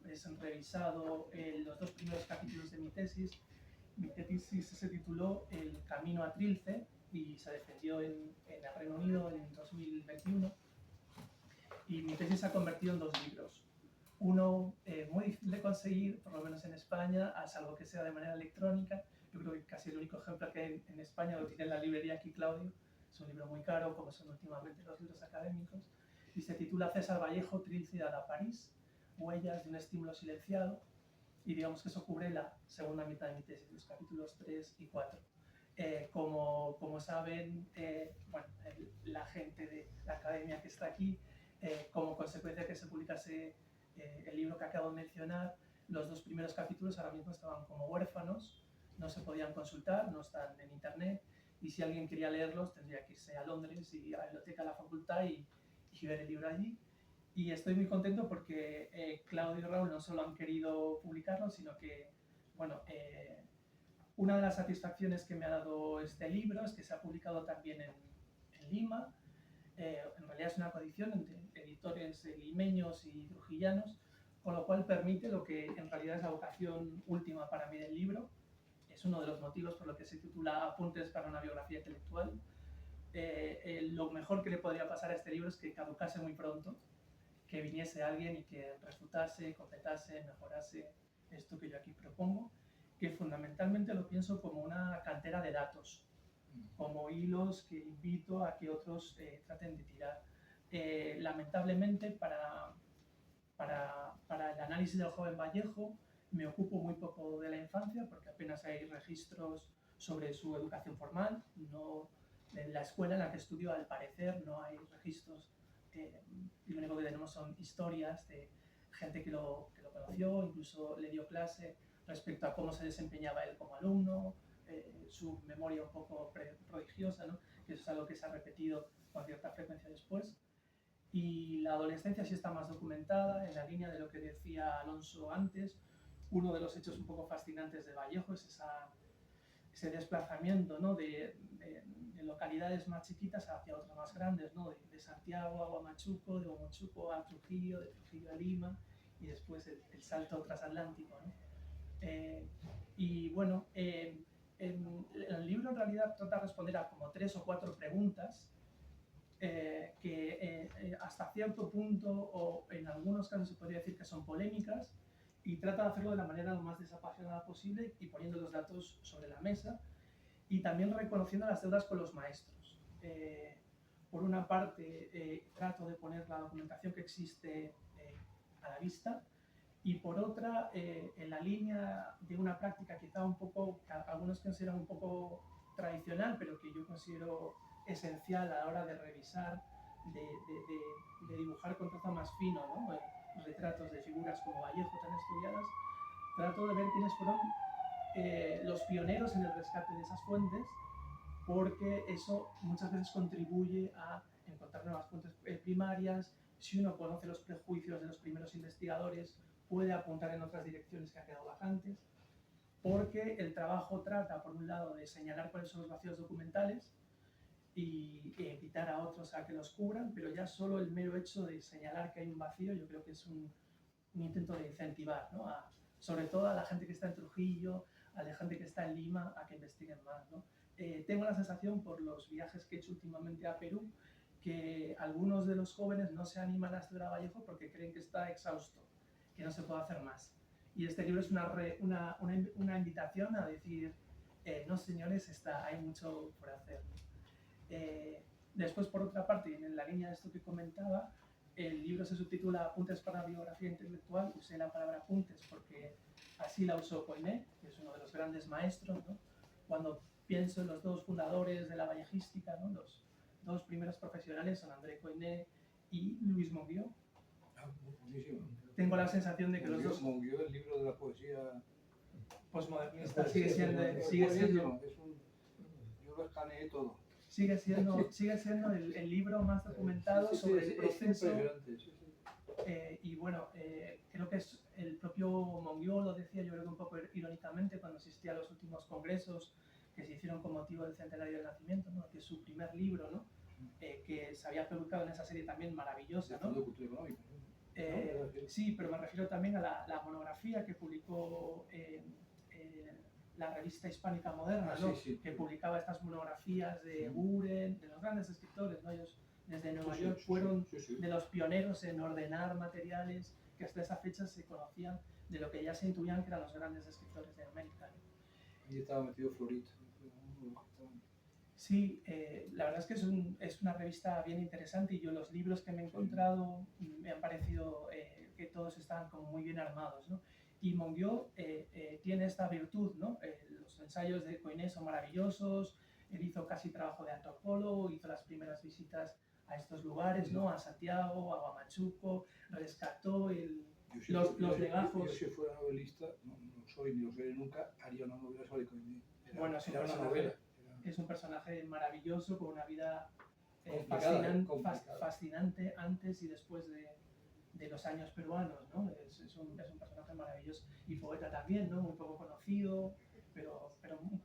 es revisado en los 2 primeros capítulos de mi tesis se tituló El camino a Trilce y se defendió en el Reino Unido en 2021. Y mi tesis se ha convertido en 2 libros. Uno muy difícil de conseguir, por lo menos en España, a salvo que sea de manera electrónica. Yo creo que casi el único ejemplo que hay en España lo tiene en la librería aquí, Claudio. Es un libro muy caro, como son últimamente los libros académicos. Y se titula César Vallejo, Trilce y a París, huellas de un estímulo silenciado. Y digamos que eso cubre la segunda mitad de mi tesis, los capítulos 3 y 4. Como saben, bueno, la gente de la academia que está aquí, como consecuencia de que se publicase el libro que acabo de mencionar, los 2 primeros capítulos ahora mismo estaban como huérfanos, no se podían consultar, no están en internet, y si alguien quería leerlos tendría que irse a Londres y a la biblioteca de la facultad y ver el libro allí. Y estoy muy contento porque Claudio y Raúl no solo han querido publicarlo, sino que, bueno, una de las satisfacciones que me ha dado este libro es que se ha publicado también en Lima. En realidad es una coedición entre editores limeños y trujillanos, con lo cual permite lo que en realidad es la vocación última para mí del libro. Es uno de los motivos por lo que se titula Apuntes para una biografía intelectual. Lo mejor que le podría pasar a este libro es que caducase muy pronto, que viniese alguien y que refutase, completase, mejorase esto que yo aquí propongo, que fundamentalmente lo pienso como una cantera de datos, como hilos que invito a que otros traten de tirar. Lamentablemente, para el análisis del joven Vallejo, me ocupo muy poco de la infancia, porque apenas hay registros sobre su educación formal. No, en la escuela en la que estudió, al parecer, no hay registros. Y lo único que tenemos son historias de gente que lo conoció, incluso le dio clase respecto a cómo se desempeñaba él como alumno, su memoria un poco prodigiosa, ¿no? Que eso es algo que se ha repetido con cierta frecuencia después. Y la adolescencia sí está más documentada, en la línea de lo que decía Alonso antes. Uno de los hechos un poco fascinantes de Vallejo es ese desplazamiento, ¿no? de localidades más chiquitas hacia otras más grandes, ¿no? de Santiago a Huamachuco, de Huamachuco a Trujillo, de Trujillo a Lima, y después el salto transatlántico, ¿no? Y bueno, el libro en realidad trata de responder a como 3 o 4 preguntas que hasta cierto punto, o en algunos casos se podría decir que son polémicas, y trata de hacerlo de la manera lo más desapasionada posible y poniendo los datos sobre la mesa y también reconociendo las deudas con los maestros. Por una parte, trato de poner la documentación que existe a la vista, y por otra, en la línea de una práctica quizá un poco, que algunos consideran un poco tradicional, pero que yo considero esencial a la hora de revisar, de dibujar con trazo más fino, ¿no? Retratos de figuras como Vallejo tan estudiadas. Trato de ver quiénes fueron los pioneros en el rescate de esas fuentes, porque eso muchas veces contribuye a encontrar nuevas fuentes primarias. Si uno conoce los prejuicios de los primeros investigadores, puede apuntar en otras direcciones que han quedado vacantes, porque el trabajo trata, por un lado, de señalar cuáles son los vacíos documentales y invitar a otros a que los cubran, pero ya solo el mero hecho de señalar que hay un vacío, yo creo que es un intento de incentivar, ¿no? Sobre todo a la gente que está en Trujillo, a la gente que está en Lima, a que investiguen más, ¿no? Tengo la sensación, por los viajes que he hecho últimamente a Perú, que algunos de los jóvenes no se animan a estudiar a Vallejo porque creen que está exhausto, que no se puede hacer más. Y este libro es una invitación a decir, no señores, hay mucho por hacer. Después, por otra parte, en la línea de esto que comentaba, el libro se subtitula Apuntes para la biografía intelectual. Usé la palabra apuntes porque así la usó Coyne, que es uno de los grandes maestros, ¿no? Cuando pienso en los dos fundadores de la vallejística, ¿no? Los dos primeros profesionales son André Coyne y Luis Monguió. Buenísimo. Tengo la sensación de que los dos... Monguió, el libro de la poesía Postmodernista sigue siendo yo lo escaneé todo. sigue siendo el libro más documentado sobre el proceso. Y bueno, creo que es el propio Monguió lo decía, yo creo que un poco irónicamente, cuando asistía a los últimos congresos que se hicieron con motivo del centenario del nacimiento, ¿no? Que es su primer libro, ¿no? Que se había publicado en esa serie también maravillosa, ¿no? Sí, pero me refiero también a la monografía que publicó la revista hispánica moderna, ¿no? Que publicaba estas monografías de Buren, de los grandes escritores, ¿no? Ellos desde Nueva York fueron de los pioneros en ordenar materiales que hasta esa fecha se conocían de lo que ya se intuían que eran los grandes escritores de América, ¿no? Ahí estaba metido Florito. Sí, la verdad es que es una revista bien interesante y yo los libros que me he encontrado me han parecido que todos están como muy bien armados, ¿no? Y Monguió tiene esta virtud, ¿no? Los ensayos de Coyne son maravillosos, él hizo casi trabajo de antropólogo, hizo las primeras visitas a estos lugares, ¿no? A Santiago, a Huamachuco, rescató los legajos. Yo si fuera novelista, no soy ni lo seré nunca, haría una novela sobre Coyne. Bueno, era una novela. Es un personaje maravilloso con una vida fascinante antes y después de los años peruanos, ¿no? Es un personaje maravilloso y poeta también, ¿no? Muy poco conocido, pero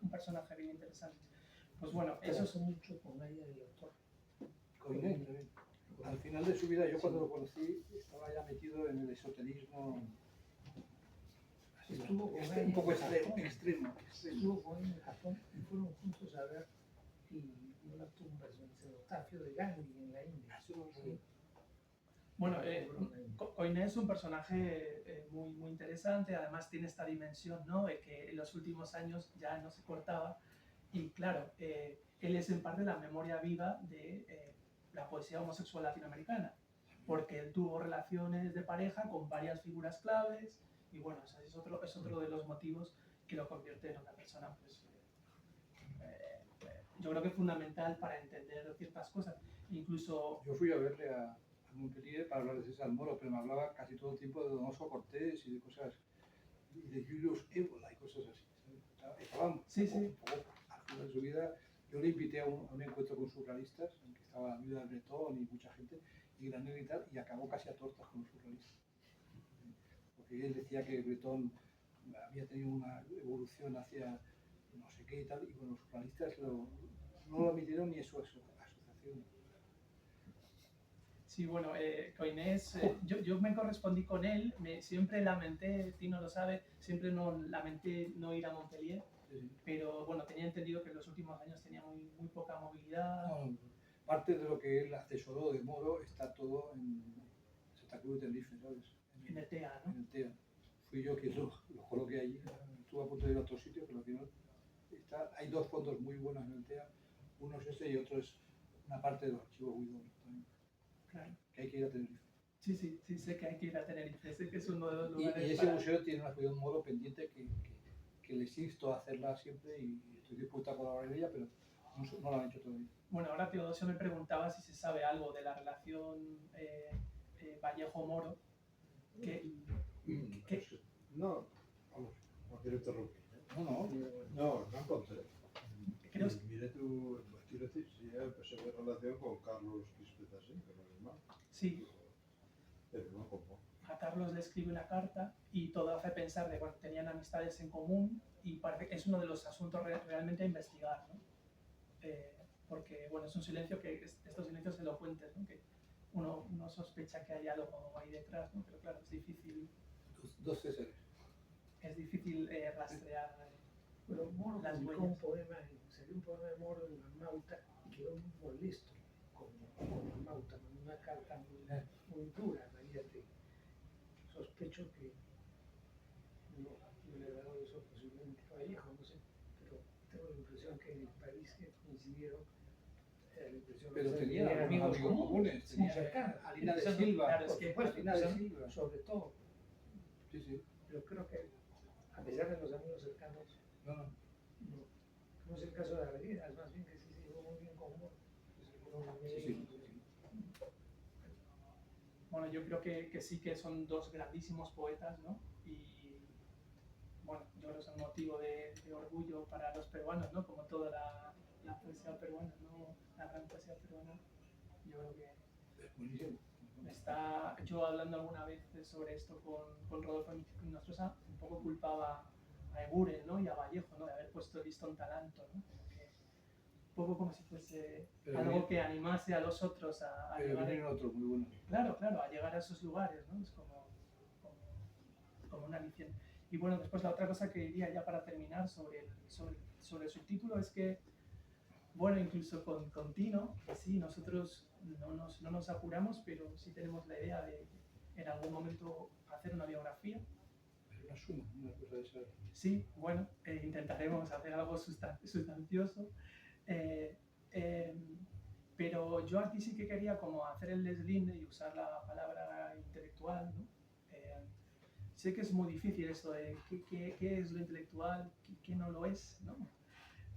un personaje bien interesante. Pues bueno, eso es mucho con ella y el autor. Coyne, al final de su vida, yo cuando lo conocí estaba ya metido en el esoterismo. Estuvo con un poco extremo. Estuvo con él en Japón y fueron juntos a ver y una tumba, el cenotafio de Gandhi en la India. Sí. Bueno, Coyne es un personaje muy, muy interesante, además tiene esta dimensión, ¿no? Que en los últimos años ya no se cortaba y claro, él es en parte la memoria viva de la poesía homosexual latinoamericana, porque él tuvo relaciones de pareja con varias figuras claves y bueno, es otro de los motivos que lo convierte en una persona, pues, yo creo que fundamental para entender ciertas cosas, incluso... Yo fui a verle a Montpellier para hablar de César Moro, pero me hablaba casi todo el tiempo de Donoso Cortés y de cosas, y de Julius Évola y cosas así. Estaba un poco al final de su vida. Yo le invité a un encuentro con surrealistas, en que estaba la viuda de Bretón y mucha gente, y Granel y tal, y acabó casi a tortas con los surrealistas. Porque él decía que Bretón había tenido una evolución hacia no sé qué y tal, y bueno, los surrealistas no lo admitieron ni en su asociación. Sí, bueno, Coyne yo me correspondí con él, siempre lamenté, Tino lo sabe, siempre lamenté no ir a Montpellier, pero bueno, tenía entendido que en los últimos años tenía muy poca movilidad. No, parte de lo que él atesoró de Moro está todo en Santa Cruz de Tenerife, ¿sabes? En el TEA, ¿no? En el TEA. Fui yo quien lo coloqué allí, estuve a punto de ir a otro sitio, pero al final hay dos fondos muy buenos en el TEA, uno es ese y otro es una parte de los archivos Huidobro también. Claro. Que hay que ir a Tenerife. Sí, sé que hay que ir a Tenerife, sé que es uno de los lugares. Y ese museo tiene una exposición Moro pendiente que les insto a hacerla siempre y estoy dispuesto a colaborar en ella, pero no la han hecho todavía. Bueno, ahora Teodosio me preguntaba si se sabe algo de la relación Vallejo-Moro. No, vamos, no quiero interrumpir. No encontré. Creo que... Mire tú, quiero decir, si empecé mi relación con Carlos Quispe así, con el hermano. Sí. Pero no como. A Carlos le escribe una carta y todo hace pensar de, bueno, tenían amistades en común y parece que es uno de los asuntos realmente a investigar, ¿no? Porque, bueno, es un silencio estos silencios elocuentes, ¿no? Que uno sospecha que hay algo ahí detrás, ¿no? Pero claro, es difícil. Dos Césares. Es difícil rastrear Pero Moro las publicó huellas. un poema, salió un poema de Moro en Arnauta y quedó muy molesto con Arnauta, con una carta muy dura, imagínate. Sospecho que no le agradó eso posiblemente a Vallejo, no sé, pero coincidieron, la impresión Pero que tenía eran algunos amigos comunes. muy Tenía cercanos. Alina de Eso no- Silva. claro, es Por que supuesto, Alina de son- Silva. sobre todo, Sí, sí. pero creo que a pesar de los amigos cercanos, No, no. no es el caso de Argentina, es más bien que sí se llevó muy bien con Moore. Sí, sí, sí. Bueno, yo creo que sí que son dos grandísimos poetas, ¿no? Y bueno, yo creo que es un motivo de orgullo para los peruanos, ¿no? Como toda la poesía peruana, ¿no? La gran poesía peruana. Yo creo que Es buenísimo. está, yo hablando alguna vez sobre esto con Rodolfo Nostrosa, un poco culpaba a Eguren, ¿no? Y a Vallejo, ¿no? De haber puesto el listón tan alto, ¿no? Como que, un poco como si fuese Pero algo bien. que animase a los otros a Pero llegar vienen otros muy buenos. claro, claro, a llegar a esos lugares, ¿no? Es como una aliciente. Y bueno, después la otra cosa que diría ya para terminar sobre el subtítulo es que, bueno, incluso con Tino, que sí, nosotros no nos apuramos, pero sí tenemos la idea de en algún momento hacer una biografía. Pero una suma, una cosa de esa. Sí, bueno, intentaremos hacer algo sustancioso. eh, pero yo aquí sí que quería como hacer el deslinde y usar la palabra intelectual, ¿no? Sé que es muy difícil esto de qué es lo intelectual, qué no lo es, ¿no?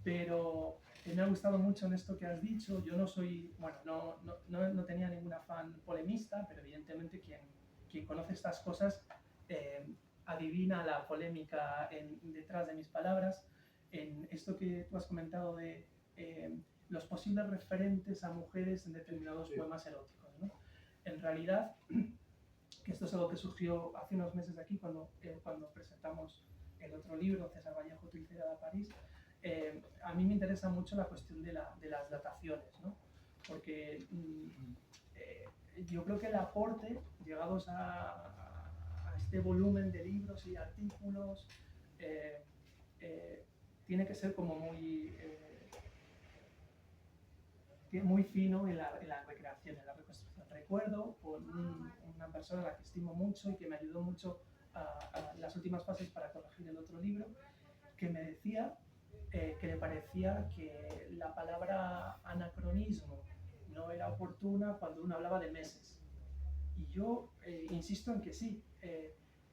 Pero me ha gustado mucho en esto que has dicho. Yo no soy, bueno, no tenía ningún afán polemista, pero evidentemente quien conoce estas cosas adivina la polémica detrás de mis palabras. En esto que tú has comentado de los posibles referentes a mujeres en determinados poemas eróticos, ¿no? En realidad, que esto es algo que surgió hace unos meses aquí cuando presentamos el otro libro, César Vallejo, Tu Ilíada de París, a mí me interesa mucho la cuestión de las dataciones, ¿no? Porque yo creo que el aporte, llegados a este volumen de libros y artículos, tiene que ser como muy fino en la recreación, en la reconstrucción. Recuerdo por una persona a la que estimo mucho y que me ayudó mucho a las últimas fases para corregir el otro libro, que me decía que le parecía que la palabra anacronismo no era oportuna cuando uno hablaba de meses. Y yo insisto en que sí,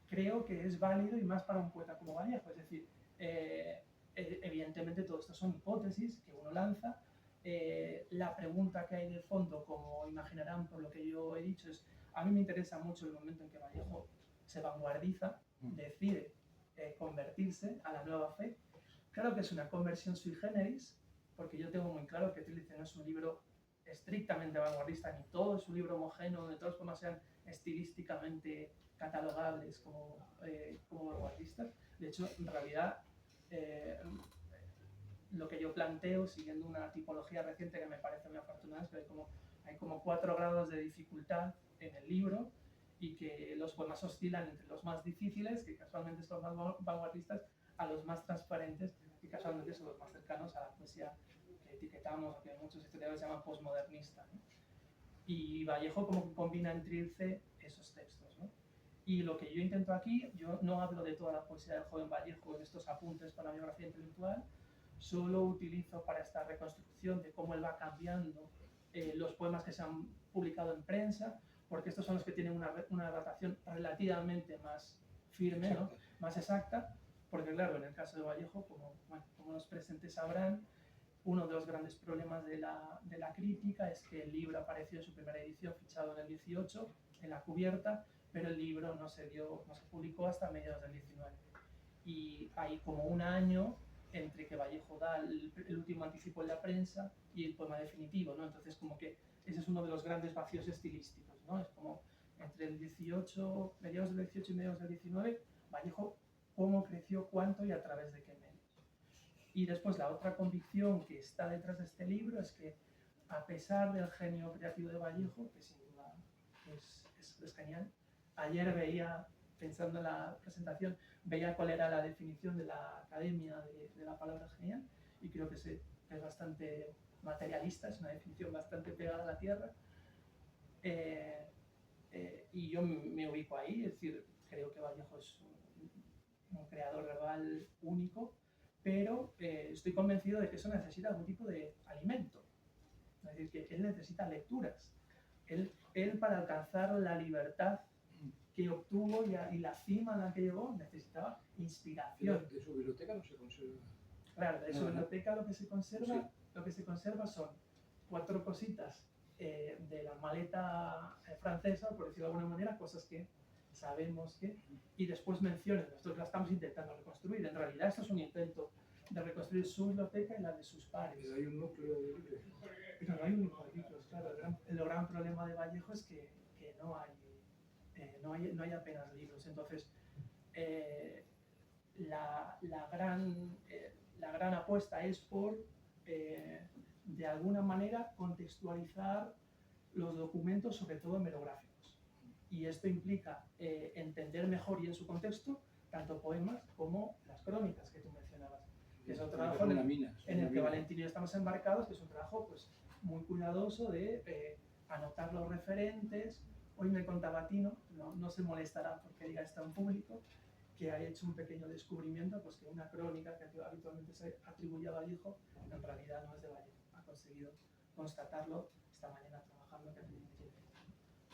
creo que es válido y más para un poeta como Vallejo. Es decir, evidentemente todo esto son hipótesis que uno lanza. La pregunta que hay de fondo, como imaginarán por lo que yo he dicho, es a mí me interesa mucho el momento en que Vallejo se vanguardiza, decide convertirse a la nueva fe. Claro que es una conversión sui generis, porque yo tengo muy claro que Trílice no es un libro estrictamente vanguardista, ni todo es un libro homogéneo, donde todos los poemas sean estilísticamente catalogables como vanguardistas. De hecho, en realidad, lo que yo planteo, siguiendo una tipología reciente que me parece muy afortunada, es que hay como 4 grados de dificultad en el libro y que los poemas oscilan entre los más difíciles, que casualmente son los más vanguardistas, a los más transparentes, que casualmente son los más cercanos a la poesía que etiquetamos, o que muchos historiadores llaman postmodernista, ¿no? Y Vallejo como que combina en Trilce esos textos, ¿no? Y lo que yo intento aquí, yo no hablo de toda la poesía del joven Vallejo en estos apuntes para la biografía intelectual, solo utilizo para esta reconstrucción de cómo él va cambiando los poemas que se han publicado en prensa, porque estos son los que tienen una datación relativamente más firme, ¿no? Más exacta, porque claro, en el caso de Vallejo, como los presentes sabrán, uno de los grandes problemas de la crítica es que el libro apareció en su primera edición fichado en el 18, en la cubierta, pero el libro no se publicó hasta mediados del 19. Y hay como un año entre que Vallejo da el último anticipo en la prensa y el poema definitivo, ¿no? Entonces como que ese es uno de los grandes vacíos estilísticos, ¿no? Es como entre el 18, mediados del 18 y mediados del 19, Vallejo cómo creció, cuánto y a través de qué medios. Y después la otra convicción que está detrás de este libro es que a pesar del genio creativo de Vallejo, que sin duda es genial, ayer veía, pensando en la presentación, veía cuál era la definición de la academia de la palabra genial y creo que es bastante materialista, es una definición bastante pegada a la tierra. Y yo me ubico ahí, es decir, creo que Vallejo es un creador verbal único, pero estoy convencido de que eso necesita algún tipo de alimento. Es decir, que él necesita lecturas. Él para alcanzar la libertad que obtuvo y la cima a la que llegó, necesitaba inspiración. De su biblioteca no se conserva. Claro, de su Ajá. biblioteca lo que se conserva, Sí. lo que se conserva son 4 cositas de la maleta francesa, por decirlo de alguna manera, cosas que sabemos que, y después menciones. Nosotros la estamos intentando reconstruir. En realidad esto es un intento de reconstruir su biblioteca y la de sus pares. Pero hay un núcleo de libros. Pero no hay un único libro, claro. El gran problema de Vallejo es que no hay apenas libros. Entonces, la gran apuesta es por, de alguna manera, contextualizar los documentos, sobre todo hemerográficos. Y esto implica entender mejor y en su contexto tanto poemas como las crónicas que tú mencionabas. Que es otro trabajo en el que Valentín y yo estamos embarcados, que es un trabajo pues, muy cuidadoso de anotar los referentes. Hoy me contaba Tino, no se molestará porque diga esto en público, que ha hecho un pequeño descubrimiento, pues que una crónica que habitualmente se atribuye a Vallejo, en realidad no es de Vallejo. Ha conseguido constatarlo esta mañana trabajando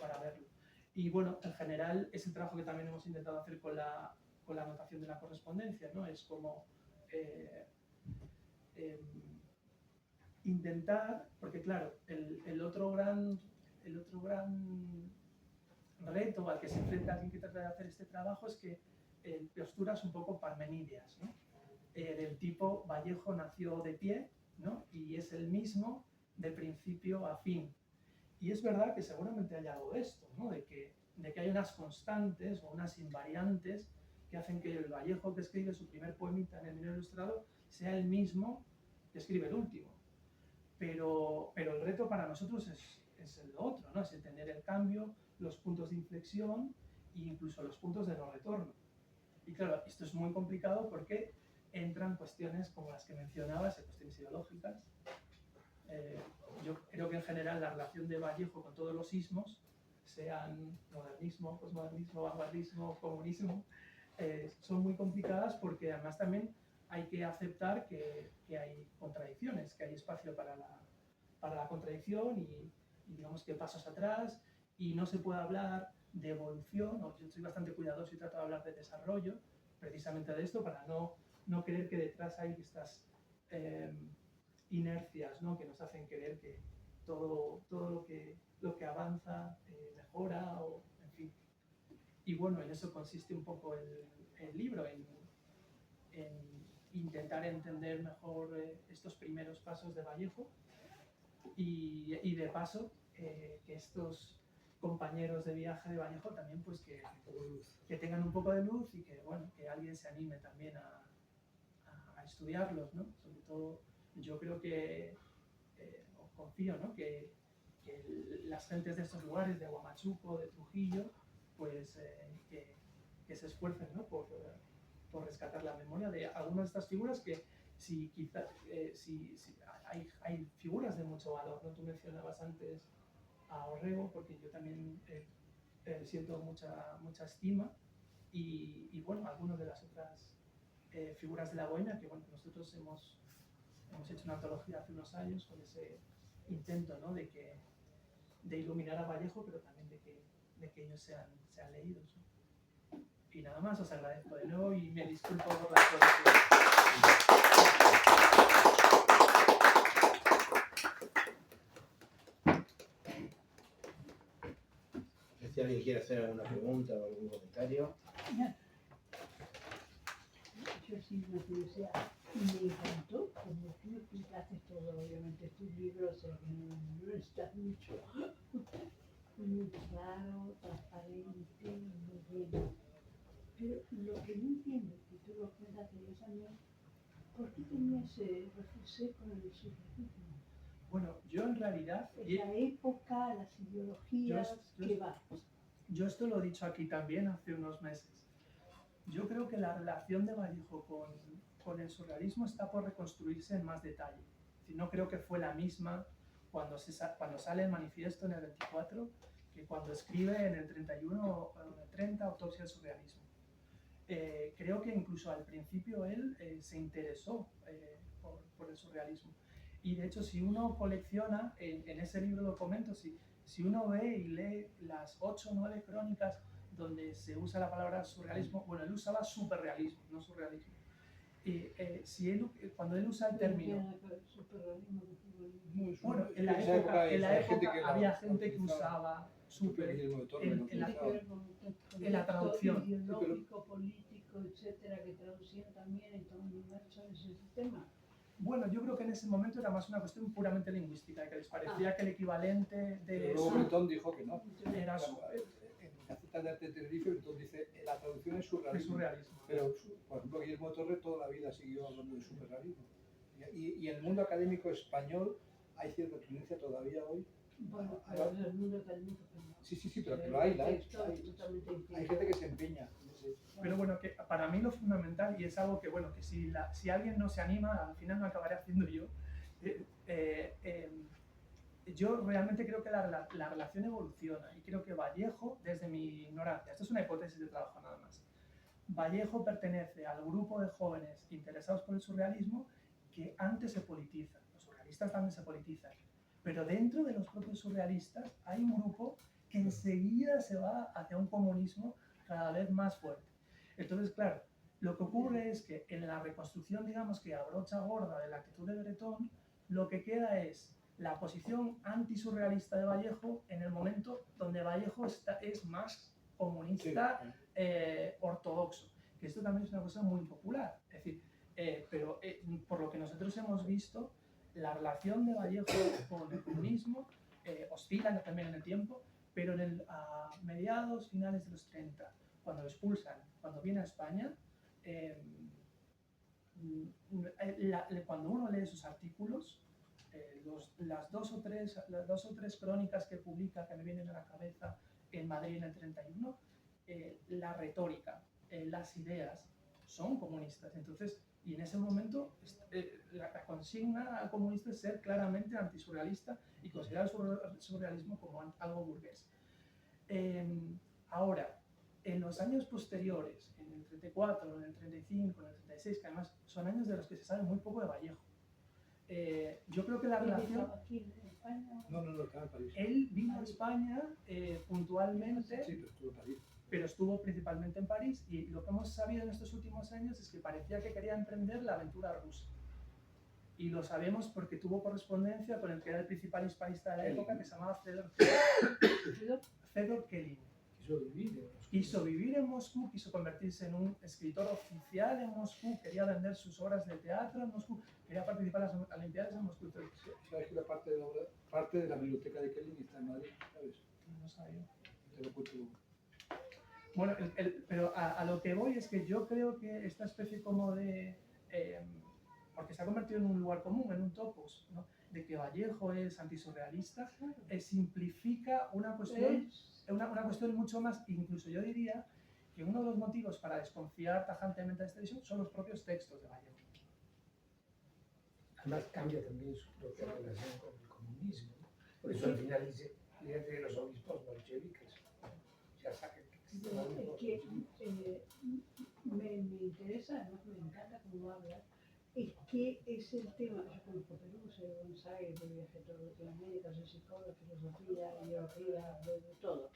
para verlo. Y bueno, en general es el trabajo que también hemos intentado hacer con la anotación de la correspondencia, ¿no? Es como intentar, porque claro, el otro gran reto al que se enfrenta alguien que trata de hacer este trabajo es que posturas un poco parmenidias, ¿no? Del tipo Vallejo nació de pie, ¿no? Y es el mismo de principio a fin. Y es verdad que seguramente hay algo de esto, ¿no? de que hay unas constantes o unas invariantes que hacen que el Vallejo que escribe su primer poemita en el Minero Ilustrado sea el mismo que escribe el último. Pero el reto para nosotros es el otro, ¿no? Es entender el cambio, los puntos de inflexión e incluso los puntos de no retorno. Y claro, esto es muy complicado porque entran cuestiones como las que mencionabas, cuestiones ideológicas. Yo creo que en general la relación de Vallejo con todos los ismos, sean modernismo, posmodernismo, vanguardismo, comunismo, son muy complicadas porque además también hay que aceptar que hay contradicciones, que hay espacio para la contradicción y digamos que pasos atrás, y no se puede hablar de evolución. Yo soy bastante cuidadoso y trato de hablar de desarrollo, precisamente de esto, para no creer que detrás hay estas inercias, ¿no? Que nos hacen creer que todo lo que avanza mejora, o en fin. Y bueno, en eso consiste un poco el libro, en intentar entender mejor estos primeros pasos de Vallejo y de paso que estos compañeros de viaje de Vallejo también pues que tengan un poco de luz y que, bueno, que alguien se anime también a estudiarlos, ¿no? Sobre todo yo creo que, o confío, ¿no? que las gentes de estos lugares, de Huamachuco, de Trujillo, pues que se esfuercen, ¿no? por rescatar la memoria de algunas de estas figuras que si hay figuras de mucho valor, ¿no? Tú mencionabas antes a Orrego, porque yo también siento mucha estima, y bueno, algunas de las otras figuras de la bohemia que bueno, nosotros hemos hecho una antología hace unos años con ese intento, ¿no? de iluminar a Vallejo, pero también de que ellos sean leídos, ¿no? Y nada más, os agradezco de nuevo y me disculpo por la corrección. Si alguien quiere hacer alguna pregunta o algún comentario. Yo sí me curiosidad. Me encantó como tú explicaste todo, obviamente tus libros, o sea que no necesitas mucho. Muy claro, transparente, muy bueno. Pero lo que no entiendo, que tú lo cuentas de 10 años, ¿por qué tenía ese refusé con el surrealismo? Bueno, yo en realidad... La época, las ideologías, ¿qué va? Yo esto lo he dicho aquí también hace unos meses. Yo creo que la relación de Vallejo con el surrealismo está por reconstruirse en más detalle. Es decir, no creo que fue la misma cuando sale el manifiesto en el 24 que cuando escribe en el 31 o en el 30 Autopsia del surrealismo. creo que incluso al principio él se interesó por el surrealismo. Y de hecho, si uno colecciona, en ese libro lo comento, si uno ve y lee las 8 o 9 crónicas donde se usa la palabra surrealismo, bueno, él usaba superrealismo, no surrealismo. Y cuando él usa el término, bueno, en la época había gente que usaba super, en la traducción. Ideológico, político, etcétera, que traducían también, entonces inmersos en ese sistema. Bueno, yo creo que en ese momento era más una cuestión puramente lingüística, que les parecía que el equivalente de... Pero luego Bretón dijo que no. Era En Gaceta de Arte de Tenerife, Bretón dice la traducción es surrealismo. surrealismo. Pero, por ejemplo, Guillermo de Torre toda la vida siguió hablando de superrealismo. Y en el mundo académico español hay cierta tendencia todavía hoy. Bueno, pero en el mundo académico no. Sí, pero que lo hay, hay Totalmente gente que se empeña. Pero bueno, que para mí lo fundamental, y es algo que, bueno, que si alguien no se anima, al final lo acabaré haciendo yo. Yo realmente creo que la relación evoluciona, y creo que Vallejo, desde mi ignorancia, esto es una hipótesis de trabajo nada más, Vallejo pertenece al grupo de jóvenes interesados por el surrealismo que antes se politizan. Los surrealistas también se politizan, pero dentro de los propios surrealistas hay un grupo que enseguida se va hacia un comunismo cada vez más fuerte. Entonces, claro, lo que ocurre es que en la reconstrucción, digamos que a brocha gorda de la actitud de Bretón, lo que queda es la posición antisurrealista de Vallejo en el momento donde Vallejo es más comunista, ortodoxo, que esto también es una cosa muy popular. Es decir, pero por lo que nosotros hemos visto, la relación de Vallejo con el comunismo oscila también en el tiempo, pero a mediados, finales de los 30, cuando lo expulsan, cuando viene a España, cuando uno lee sus artículos, las dos o tres crónicas que publica que me vienen a la cabeza en Madrid en el 31, la retórica, las ideas son comunistas. Entonces, y en ese momento la consigna al comunista es ser claramente antisurrealista y considerar el surrealismo como algo burgués. Ahora, en los años posteriores, en el 34, en el 35, en el 36, que además son años de los que se sabe muy poco de Vallejo, yo creo que la relación... aquí en España. No, estaba en París. Él vino a España puntualmente, Sí, pero estuvo en París. pero estuvo principalmente en París, y lo que hemos sabido en estos últimos años es que parecía que quería emprender la aventura rusa. Y lo sabemos porque tuvo correspondencia con el que era el principal hispanista de la época, que se llamaba Fedor Kelin. Quiso vivir en Moscú, quiso convertirse en un escritor oficial en Moscú, quería vender sus obras de teatro en Moscú, quería participar en las Olimpiadas en Moscú. ¿Sabes que la parte de la biblioteca de Kelly está en Madrid? ¿Sabes? No sabía. Te lo cuento. Bueno, pero a lo que voy es que yo creo que esta especie como de... porque se ha convertido en un lugar común, en un topos, ¿no? De que Vallejo es antisurrealista, simplifica una cuestión, una cuestión mucho más, incluso yo diría que uno de los motivos para desconfiar tajantemente de esta visión son los propios textos de Vallejo. Además cambia también su propia relación con el comunismo. Por eso al final dice que los obispos bolcheviques ya saben que existe la me interesa, además me encanta cómo hablas, es que es el tema, yo conozco Perú, soy de Buenos Aires, viajé todo Latinoamérica, soy psicóloga, filosofía, ideología, de todo.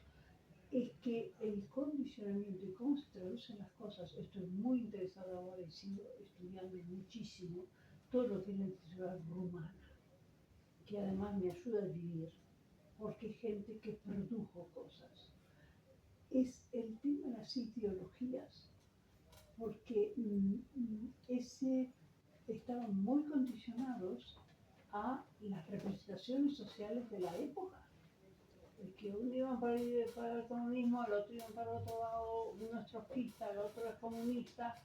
Es que el condicionamiento y cómo se traducen las cosas, estoy muy interesada ahora y sigo estudiando muchísimo todo lo que es la identidad rumana, que además me ayuda a vivir, porque es gente que produjo cosas. Es el tema de las ideologías, porque estaban muy condicionados a las representaciones sociales de la época. El que uno iba para el comunismo, el otro iba para otro lado, uno es trotskista, el otro es comunista.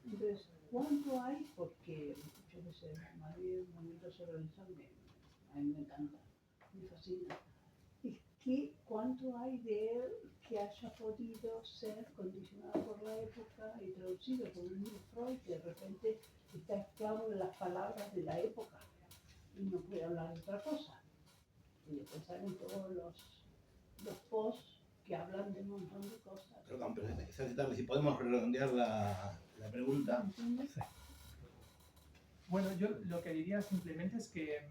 Entonces, ¿cuánto hay? Porque, yo qué sé, Madrid, un momento surrealista, a mí me encanta, me fascina. Es que cuánto hay de él que haya podido ser condicionado por la época y traducido por un Freud que de repente está esclavo de las palabras de la época y no puede hablar de otra cosa. Y después salen todos los posts que hablan de un montón de cosas. Perdón, pero exactamente, si podemos redondear la pregunta. ¿Entiendes? Bueno, yo lo que diría simplemente es que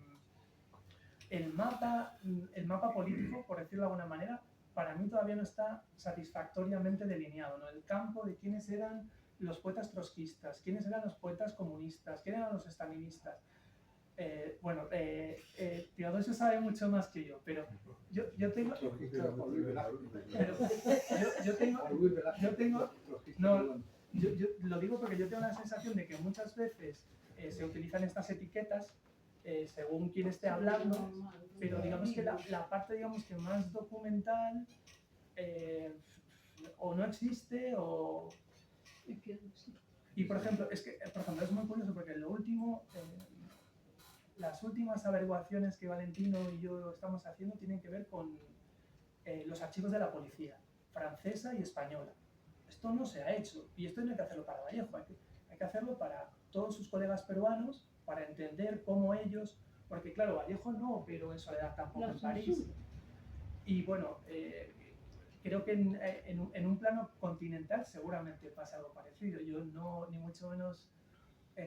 el mapa político, por decirlo de alguna manera, para mí todavía no está satisfactoriamente delineado, ¿no? El campo de quiénes eran los poetas trotskistas, quiénes eran los poetas comunistas, quiénes eran los estalinistas. Teodosio sabe mucho más que yo, pero yo tengo... Yo lo digo porque yo tengo la sensación de que muchas veces se utilizan estas etiquetas según quien esté hablando, pero digamos que la parte digamos que más documental o no existe o... Es que sí. Y por ejemplo, es muy curioso porque lo último, las últimas averiguaciones que Valentino y yo estamos haciendo tienen que ver con los archivos de la policía francesa y española. Esto no se ha hecho y esto no hay que hacerlo para Vallejo, hay que hacerlo para todos sus colegas peruanos, para entender cómo ellos, porque claro, Vallejo no, pero en Soledad tampoco en París. Y bueno, creo que en un plano continental seguramente pasa algo parecido. Yo no, ni mucho menos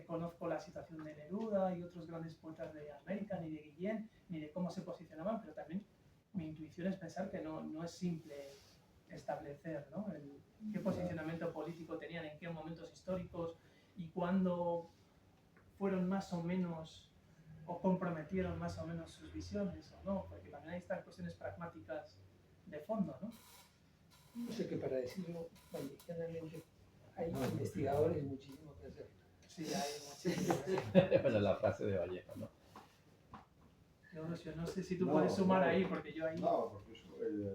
conozco la situación de Neruda y otros grandes poetas de América, ni de Guillén, ni de cómo se posicionaban, pero también mi intuición es pensar que no es simple establecer, ¿no? Qué posicionamiento político tenían, en qué momentos históricos y cuándo fueron más o menos o comprometieron más o menos sus visiones o no, porque también hay estas cuestiones pragmáticas de fondo, ¿no? No sé qué para decirlo, generalmente hay investigadores muchísimo que hacer. Sí, hay muchísimas. Bueno, la frase de Vallejo, ¿no? Yo no sé si tú puedes sumar ahí, porque yo ahí... No, porque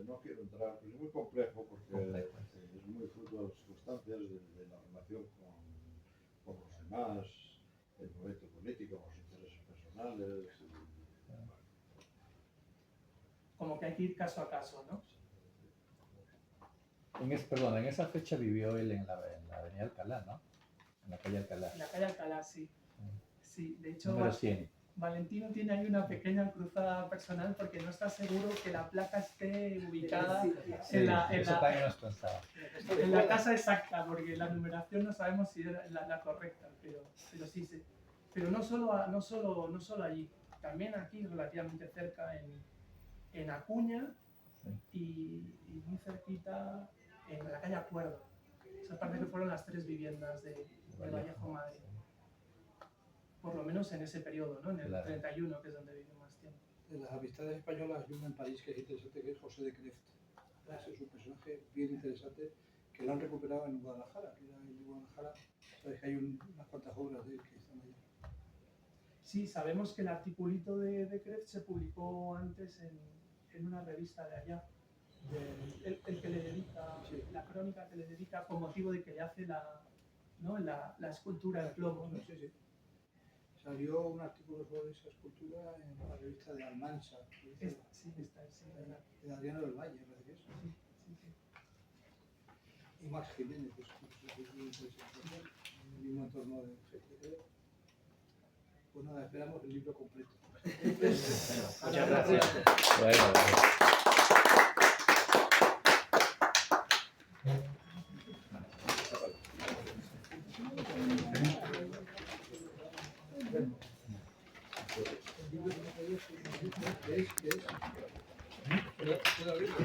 no quiero entrar, pues es muy complejo porque es muy fruto de las circunstancias, de la relación con los demás, el proyecto político, los intereses personales. Como que hay que ir caso a caso, ¿no? Perdón, en esa fecha vivió él en la avenida Alcalá, ¿no? En la calle Alcalá. En la calle Alcalá, sí. Sí, de hecho... Número 100. Valentino tiene ahí una pequeña cruzada personal porque no está seguro que la placa esté ubicada en la casa exacta, porque la numeración no sabemos si es la correcta, pero sí. Pero no solo allí, también aquí relativamente cerca en Acuña y muy cerquita en la calle Acuerdo. Esas parece que fueron las 3 viviendas de Vallejo Madrid. Por lo menos en ese periodo, ¿no? En el 31, que es donde vivió más tiempo. De las amistades españolas hay uno en París que es interesante, que es José de Creft. Ese es un personaje bien interesante que lo han recuperado en Guadalajara, que era el de Guadalajara. Sabes que hay unas cuantas obras de él que están allí. Sí, sabemos que el articulito de Creft se publicó antes en una revista de allá. El que le dedica, la crónica que le dedica con motivo de que le hace la escultura de plomo, ¿no? Sí. Salió un artículo sobre esa escultura en la revista de Almansa. De Adriano del Valle, me parece que es. Sí. Y Max Jiménez, que es muy interesante, en el mismo entorno de GTP. Pues nada, esperamos el libro completo. Muchas gracias. Bueno. ¿Puedo abrirlo?